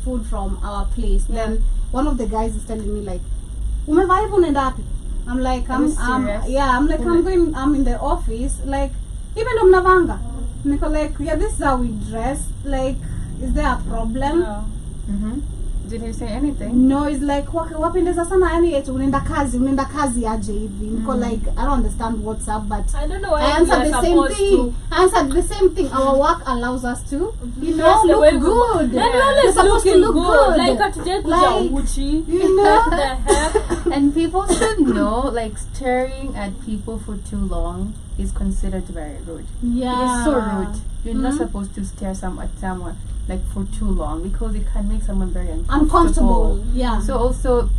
food from our place. Then one of the guys is telling me like, "Umevaa unaenda wapi?" I'm like, I'm going. I'm in the office. Like, even though mnavanga, niko like, yeah, this is how we dress. Like, is there a problem? Did he say anything? No, it's like wapendeza sana yani eti unaenda kazi aje hivi. Niko like I don't understand what's up, but I don't know why I answered the same thing. I answered the same thing. Our work allows us to, look good. Then we always supposed to look good. Like atuje kuja Gucci. You know the heck? And people should know, like staring at people for too long is considered very rude. Yeah. It is so rude. You're not supposed to stare at someone like for too long because it can make someone very uncomfortable. Yeah. So also,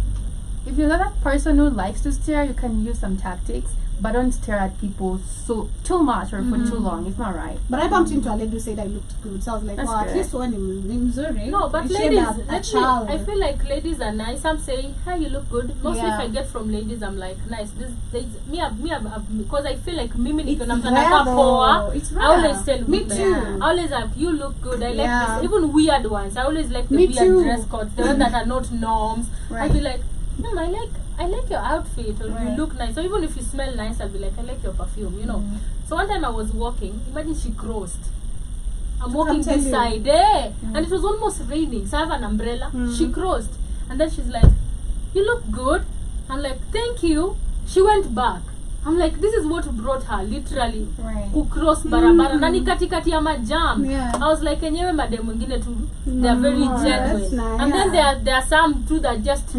if you're not that person who likes to stare, you can use some tactics, but don't stare at people so too much or for too long. It's not right. But I bumped into a lady who said I looked good, so I was like, That's wow, good. at least one in Missouri. No, but ladies, I feel like ladies are nice. I'm saying, hey, you look good. Mostly if I get from ladies, I'm like, nice. Because I feel like mimi nikiona mtu anakaa poa, I always tell me women. too. I always like, you look good. I like this. Even weird ones. I always like the weird dress codes, the ones that are not norms. I feel like, I like your outfit, or you look nice. So even if you smell nice, I'll be like, I like your perfume, you know. So one time I was walking, imagine she crossed. I'm walking this side, and it was almost raining, so I have an umbrella. She crossed, and then she's like, you look good. I'm like, thank you. She went back. I'm like, this is what brought her, literally, who crossed barabara. Nani katikati ya majam. I was like, enyewe madem mwingine tu, they're very genuine. Nice. And then there are some too that just...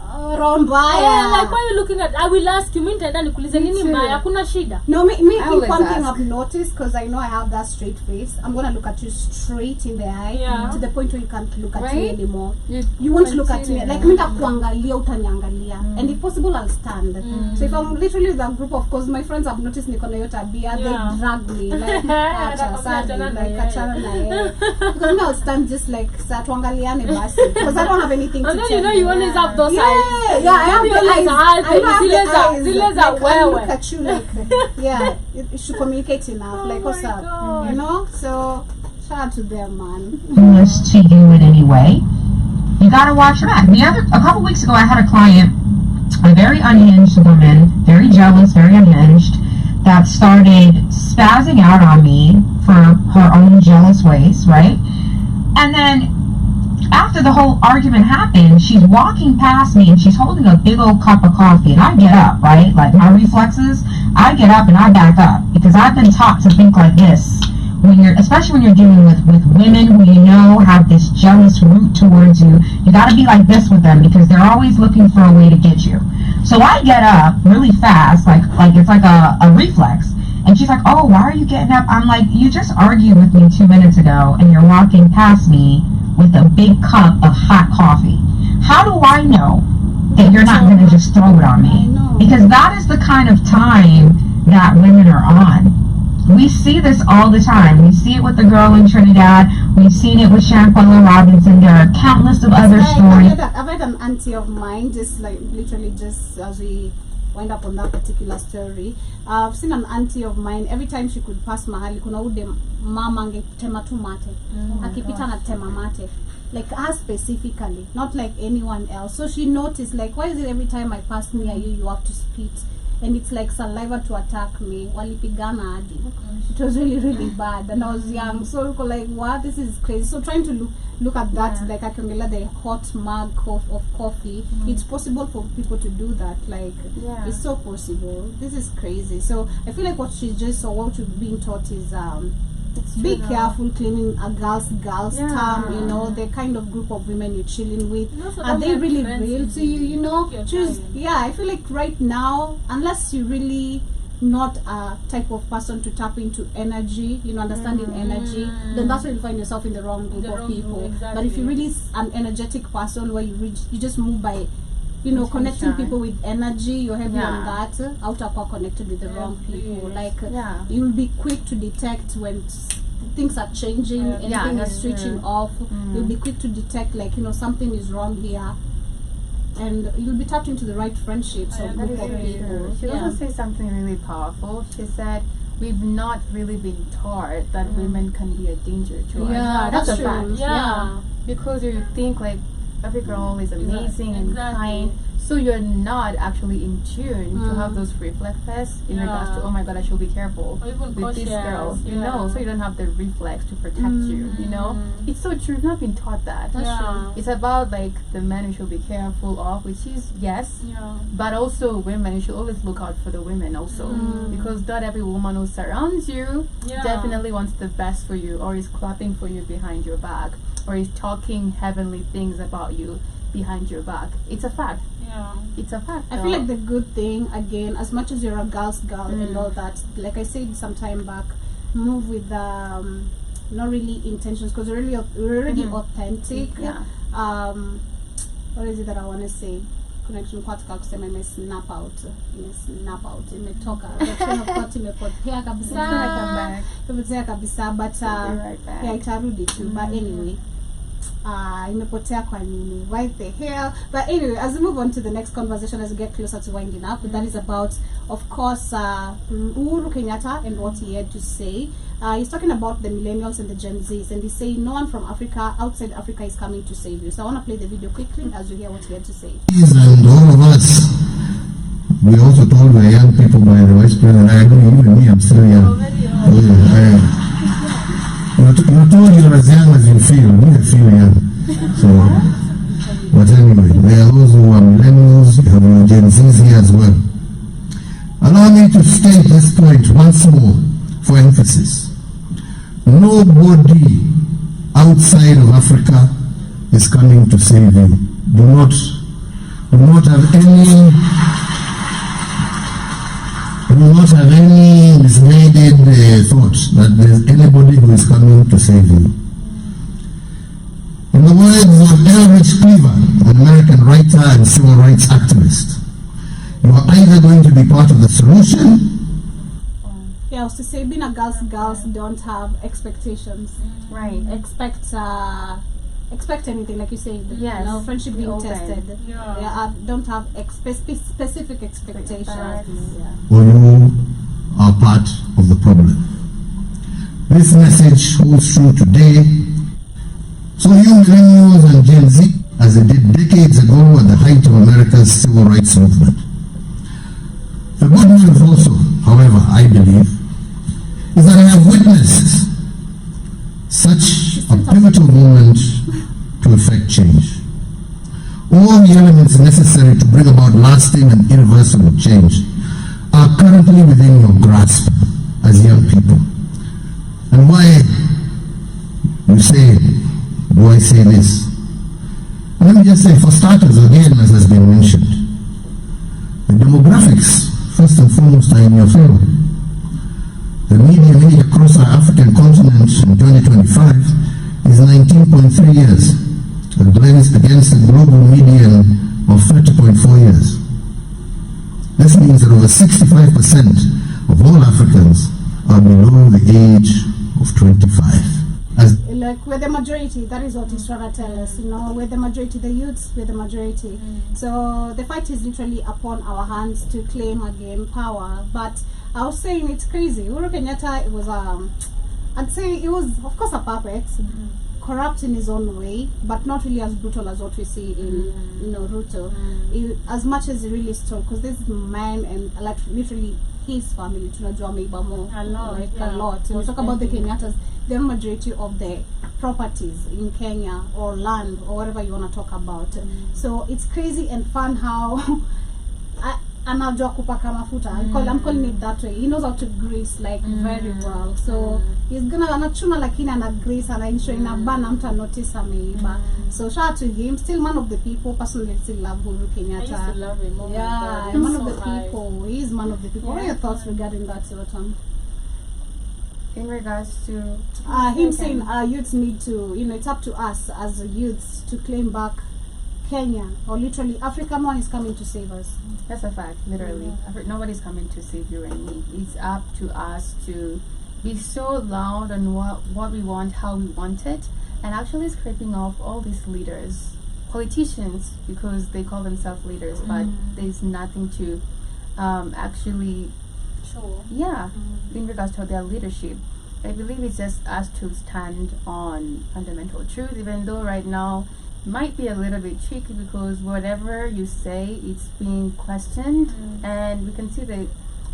like why are you looking at? I will ask you, nitaenda nikuulize nini mbaya, kuna shida? No, me one thing I've noticed, because I know I have that straight face, I'm gonna look at you straight in the eye to the point where you can't look at me anymore. You won't look at me. Like nitakuangalia, utaniangalia, and if possible I'll stand. So if I'm literally with a group of, because my friends have noticed niko na hiyo tabia, they drag me like achana na yeye. Because me I'll stand just like sa tuangaliane basi, because I don't have anything to tell. And then you know you always have those eyes. Yeah, I have the eyes. I have the eyes. Like, I look at you like, it should communicate enough. Like, what's up? You know? So, shout out to them, man. To you in any way, you gotta watch your back. A couple weeks ago, I had a client, a very unhinged woman, very jealous, very unhinged, that started spazzing out on me for her own jealous ways, right? And then after the whole argument happened, she's walking past me and she's holding a big old cup of coffee, and I get up, right? Like my reflexes, I get up and I back up because because I've been taught to think like this. Especially when you're dealing with women who you know have this jealous root towards you, you got to be like this with them because they're always looking for a way to get you. So I get up really fast, like it's like a reflex. And she's like, oh, why are you getting up? I'm like, you just argued with me 2 minutes ago and you're walking past me with a big cup of hot coffee. How do I know that you're not going to just throw it on me? Because that is the kind of time that women are on. We see this all the time. We see it with the girl in Trinidad. We've seen it with Shanquella Robinson. There are countless of other stories. I've had an auntie of mine, just like literally just as we wind up on that particular story. I've seen an auntie of mine, every time she could pass mahali, kuna ude mama angetema tu mate. Akipita na tema mate. Like her specifically, not like anyone else. So she noticed, like, why is it every time I pass near you, you have to spit? And it's like saliva to attack me. Walipigana hadi. It was really, really bad. And I was young. So like, what? This is crazy. So trying to look at that, like I can get the hot mug of coffee. It's possible for people to do that. Like, it's so possible. This is crazy. So I feel like what she just or what you're being taught is be careful cleaning a girl's term, you know, the kind of group of women you're chilling with. Are they really real to you, you know? Choose, I feel like right now, unless you really not a type of person to tap into energy, you know, understanding energy, then that's where you find yourself in the wrong group of people. But if you're really an energetic person where you just move by, you know, connecting people with energy, you're heavy on that, out of connected with the wrong people. Like, you'll be quick to detect when things are changing, anything is switching off. You'll be quick to detect, like, you know, something is wrong here. And you'll be tapped into the right friendships or group of people. She also said something really powerful. She said, we've not really been taught that women can be a danger to us. Yeah, that's a true. fact. Because you think, like, every girl is amazing and kind, so you're not actually in tune to have those reflexes in regards to, oh my god, I should be careful with this girl, you know, so you don't have the reflex to protect you, you know. It's so true. You've not been taught that. That's true. It's about like the men you should be careful of, which is but also women, you should always look out for the women also, because not every woman who surrounds you definitely wants the best for you, or is clapping for you behind your back, or is talking heavenly things about you behind your back. It's a fact. It's a fact. I feel like the good thing, again, as much as you're a girl's girl and all that, like I said some time back, move with not really intentions, because we're already authentic. What is it that I want to say? Connection katika kusema snap out imetoka imepotea kabisa but itarudi tu, but anyway imepotea kwa nini, right the hell. But anyway, as we move on to the next conversation, as we get closer to winding up, that is about, of course, Uhuru Kenyatta and what he had to say. He's talking about the millennials and the Gen Zs, and he's saying no one from Africa, outside Africa, is coming to save you. So I want to play the video quickly as we hear what he had to say. And all of us, we also told the young people by the Vice President, I agree, even me, I'm still young. You told you're as young as you feel. Me, I feel young. So, but anyway, there are those who are millennials, you have your Gen Zs here as well. Allow me to state this point once more for emphasis. Nobody outside of Africa is coming to save you. Do not have any misguided thoughts that there's anybody who is coming to save you. In the words of Elrich Cleaver, an American writer and civil rights activist, you are either going to be part of the solution. I was to say, being a girls don't have expectations. Right. Expect anything, like you say. Yes. You know, friendship being open. tested. Don't have specific expectations. Or you are part of the problem. This message holds true today. So you millennials and Gen Z, as it did decades ago at the height of America's civil rights movement. The good news also, however, I believe, is that I have witnessed such a pivotal moment to effect change. All the elements necessary to bring about lasting and irreversible change are currently within your grasp as young people. And why you say, do I say this? Let me just say, for starters, again, as has been mentioned, the demographics, first and foremost, are in your favor. The median age across our African continent in 2025 is 19.3 years, against a global median of 30.4 years. This means that over 65% of all Africans are below the age of 25. Like we're the majority, that is what he's trying to tell us, we're the majority, the youths, we're the majority. So the fight is literally upon our hands to claim again power. But I was saying it's crazy. Uhuru Kenyatta, it was I'd say it was of course a puppet, corrupt in his own way, but not really as brutal as what we see in Ruto. As much as he really stole, because this man and like literally his family tunajua ameiba more a lot. We talk about the Kenyattas, the majority of the properties in Kenya or land or whatever you want to talk about. So it's crazy and fun how anajua kupaka mafuta. I'm calling it that way. He knows how to grease like very well. So he's gonna anachuna lakini ana grease, ana ensure inabana mtu notice ameiba. So shout out to him. Still man of the people. Personally, still love Uhuru Kenyatta. I used to love him. Yeah, man of the people. He is man of the people. What are your thoughts regarding that, Rotan? In regards to him saying youths need to, it's up to us as youths to claim back Kenya, or literally Africa. No one is coming to save us. That's a fact, literally. Nobody's coming to save you and me. It's up to us to be so loud on what we want, how we want it, and actually scraping off all these leaders, politicians, because they call themselves leaders, but there's nothing to actually show. Yeah, in regards to their leadership. I believe it's just us to stand on fundamental truth, even though right now might be a little bit tricky because whatever you say, it's being questioned, and we can see the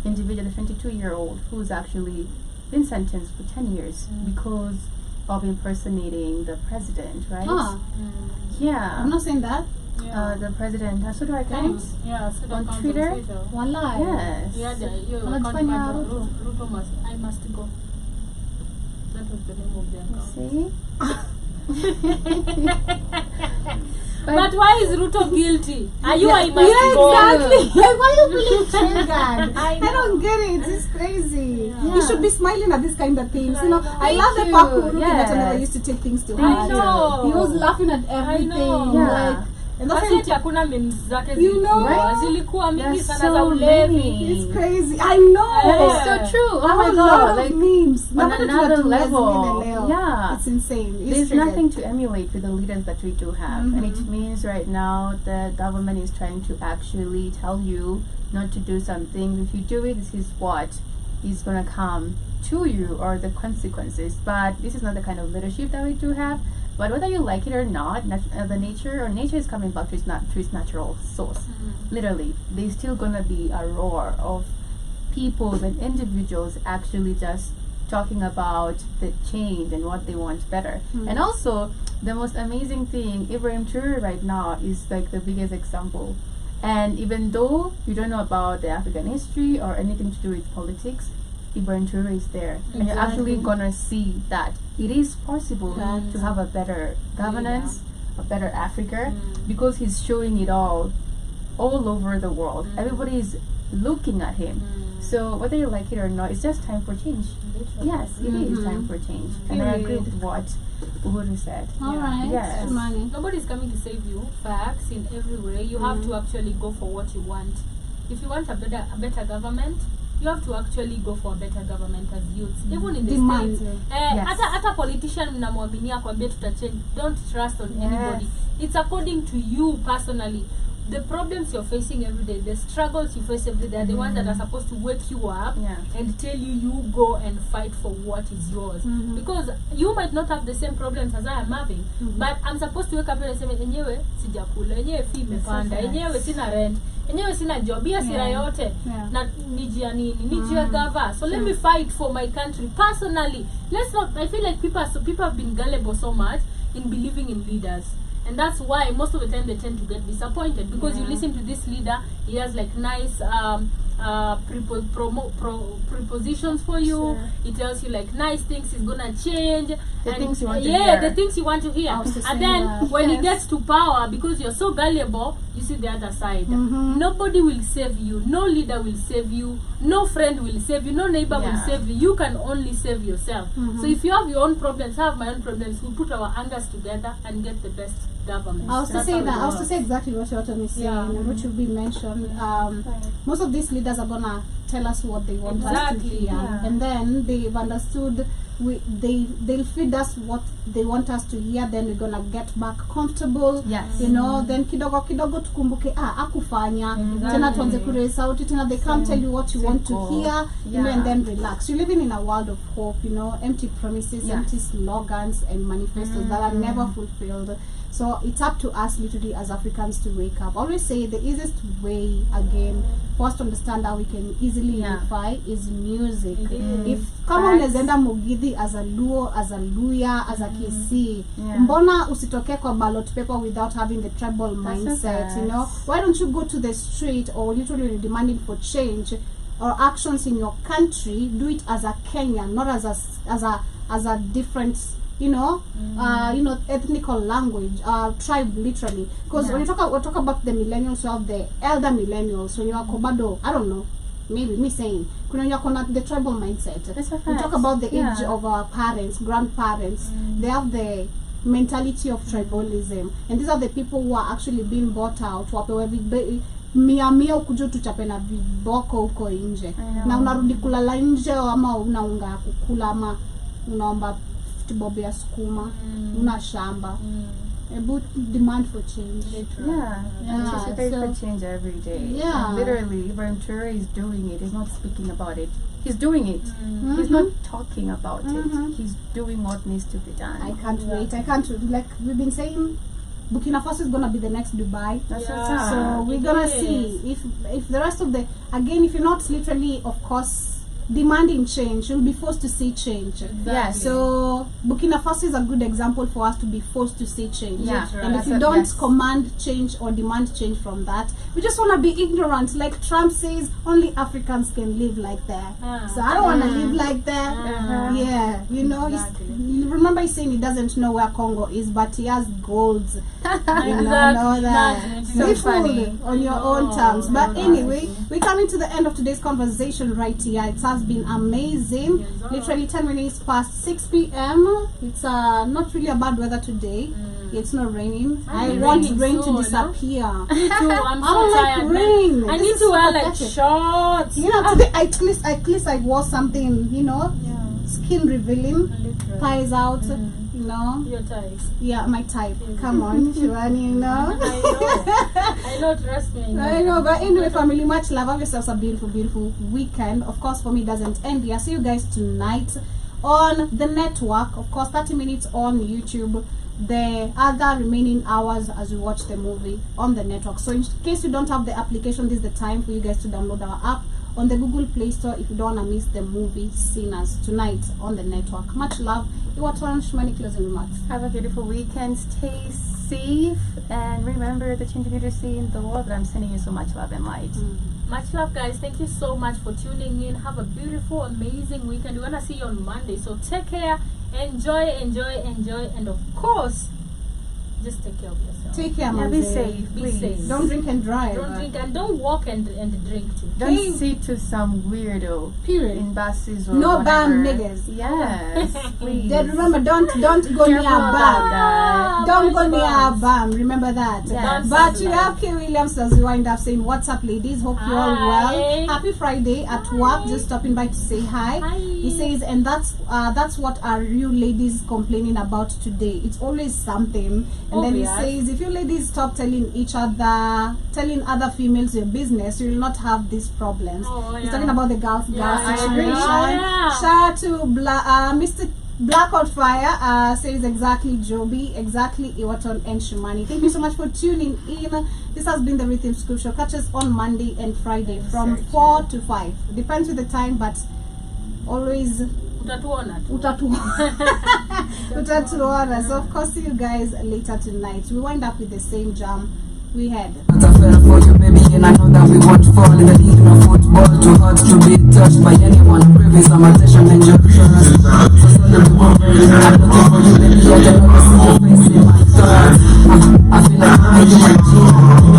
individual, the 22-year-old, who's actually been sentenced for 10 years because of impersonating the president, right? Yeah. I'm not saying that. The president has to do accounts on Twitter. Wallah. Yes. I must go. That was the name of the account. See? But why is Ruto guilty? Are you I must go? Exactly. Like, why are you feeling triggered? I don't get it. It's crazy. Yeah. You should be smiling at this kind of things. I love the fact Uhuru Kenyatta never used to take things to heart. I know. He was laughing at everything. I know. Yeah. And that's Basi hakuna memes zake zilikuwa mingi There's sana so za ulevi. It's crazy. I know. It's so true. Oh I my have a god. lot of Like memes. on another level. Yeah. It's insane. It's There's triggered. nothing to emulate with the leaders that we do have. And it means right now the government is trying to actually tell you not to do something. If you do it, this is what is going to come to you, or the consequences. But this is not the kind of leadership that we do have. But whether you like it or not, the nature is coming back to its natural source. Literally, there's still gonna be a roar of people and individuals actually just talking about the change and what they want better. And also, the most amazing thing, Ibrahim Traore right now is like the biggest example. And even though you don't know about the African history or anything to do with politics, Ibrahim Traore is there, and you're actually gonna see that it is possible to have a better governance, a better Africa, because he's showing it all over the world. Everybody is looking at him. So whether you like it or not, it's just time for change. Yes, it is time for change, and I agree with what Uhuru said. All right. Yes. Nobody's coming to save you. Facts in every way. You have to actually go for what you want. If you want a better government, you have to actually go for a better government as youths. Even in the Demand. States. Yes. Hata politician mnamwaminia kwambia tutachange. Don't trust on anybody. It's according to you personally. The problems you're facing every day, the struggles you face every day, are the ones that are supposed to wake you up and tell you go and fight for what is yours. Because you might not have the same problems as I am having, but I'm supposed to wake up and say, enyewe sijakula, enyewe fee imepanda, enyewe sina rent, enyewe sina job, ya sira yote, na nijia nini, nijia gava. So let me fight for my country personally. Let's not, I feel like people have been gullible so much in believing in leaders. And that's why most of the time they tend to get disappointed, because you listen to this leader, he has like nice prepositions for you. Sure. It tells you like nice things is gonna change. The things you want to yeah, hear. the things you want to hear. I was just And saying then that. when Yes. it gets to power, because you're so gullible, you see the other side. Mhm. Nobody will save you. No leader will save you. No friend will save you. No neighbor will Yeah. save you. You can only save yourself. Mhm. So if you have your own problems, I have my own problems. We put our angers together and get the best government. I was to That's say how it that. I was to works. say exactly what Shorten is saying, Yeah. and what you've been mentioned. Most of these leaders are gonna tell us what they want us to Exactly, hear, yeah. and then they've understood. They'll feed us what they want us to hear. Then we're gonna get back comfortable. Yes. You know. Then kidogo kidogo tukumbuke akufanya. Tena tuanze kuraise sauti. Tena they can't tell you what you want to Simple. hear. You know, Yeah. and then relax. You're living in a world of hope. You know, empty promises, Yeah. empty slogans, and manifestos that are never fulfilled. So it's up to us literally as Africans to wake up. I always say the easiest way again for us to understand how we can easily Yeah. unify is music. If Facts. kama unaweza Mugithi as a Luo, as a Luya, as a Kisii, Yeah. mbona usitoke kwa ballot paper without having the tribal That's mindset, so you know? Why don't you go to the street or literally demanding for change or actions in your country? Do it as a Kenyan, not as a different, you know, ethnical language, tribe literally. Because when we talk about the millennials, we have the elder millennials. When you are kobado, I don't know, maybe me saying, when you are the tribal mindset. That's a We fact. talk about the age Yeah. of our parents, grandparents. They have the mentality of tribalism, and these are the people who are actually being bought out. Wapewe mia ukuja tuchape na viboko huko nje, na unarudi kulala nje, ama unaunga ya kukula, ama unaomba bob ya sukuma, una shamba. About demand for change. Yeah, Yeah, it's so- for change every day. Yeah. And literally, Ibrahim Traore is doing it. He's not speaking about it. He's doing it. He's not talking about it. He's doing what needs to be done. I can't wait. Like we've been saying, Burkina Faso is gonna be the next Dubai. That's Yeah. what's up. So we're It gonna is. see if the rest of the, again, if you're not literally, of course, demanding change, you'll be forced to see change. Yes. So Burkina Faso is a good example for us to be forced to see change. Yeah, And if that's you it, don't yes. command change or demand change from that, we just want to be ignorant. Like Trump says, only Africans can live like that. So I don't want to live like that. Yeah, you know, you remember he's saying he doesn't know where Congo is, but he has gold. You know that. Exactly. Be So funny. fooled on your own terms. But anyway, we're coming to the end of today's conversation right here. It has been amazing. Literally 10 minutes past 6 p.m. It's not really a bad weather today. It's not raining. I it's want raining rain to soon, disappear. Me too. I'm I so don't like tired. rain. Man. I This need is to wear like pathetic. shorts. You know, today at least I wore something, you know, skin revealing, thighs out, you know. Your ties. Yeah, my type. Come on, Shivani, you know. I know, trust me. I know, but anyway, family, much love. Have yourselves a beautiful, beautiful weekend. Of course, for me, it doesn't end here. See you guys tonight on the network. Of course, 30 minutes on YouTube. The other remaining hours as we watch the movie on the network. So in case you don't have the application, this is the time for you guys to download our app on the Google Play Store if you don't want to miss the movie Sinners tonight on the network. Much love. You are Shmani, closing remarks. Have a beautiful weekend. Stay safe. And remember the change you need to see in the world. I'm sending you so much love and light. Much love, guys. Thank you so much for tuning in. Have a beautiful, amazing weekend. We're gonna see you on Monday. So take care. Enjoy, and of course, just take care of yourself. Take care, Yeah, man. be safe, Be please. safe. Don't drink and drive. Don't drink and don't walk and drink too. Don't sit to some weirdo Period. in buses or No whatever. bam niggas. Yes, please. Then remember, don't go near Careful a about bam. that. Don't go Bam. near a bam. Remember that. Yes. But you have K. Williams as we wind up saying, "What's up, ladies? Hope you're all Hi. well. Happy Friday at work. Just stopping by to say hi." Hi. He says, and that's what are you ladies complaining about today? It's always something. And then he Obvious. says, if you ladies stop telling other females your business, you will not have these problems. Oh, He's yeah. talking about the girl I situation. agree. Oh, yeah. Shout out to Mr. Blackout Fire says exactly Joby, exactly Iwaton and Shumani. Thank you so much for tuning in. This has been the Rhythm Scoop Show. Catch us on Monday and Friday from 4 to 5. Depends with the time, but always Utatuona tu. utatuona. So of course, see you guys later tonight. We wind up with the same jam we had. I fell for you, baby, and I know that we won't fall in the league of football. Too hard to be touched by anyone. Craving some attention and your trust. So sorry to go very. I'm looking for you, baby. I can never see your face in my thoughts. I feel like I'm making my dream.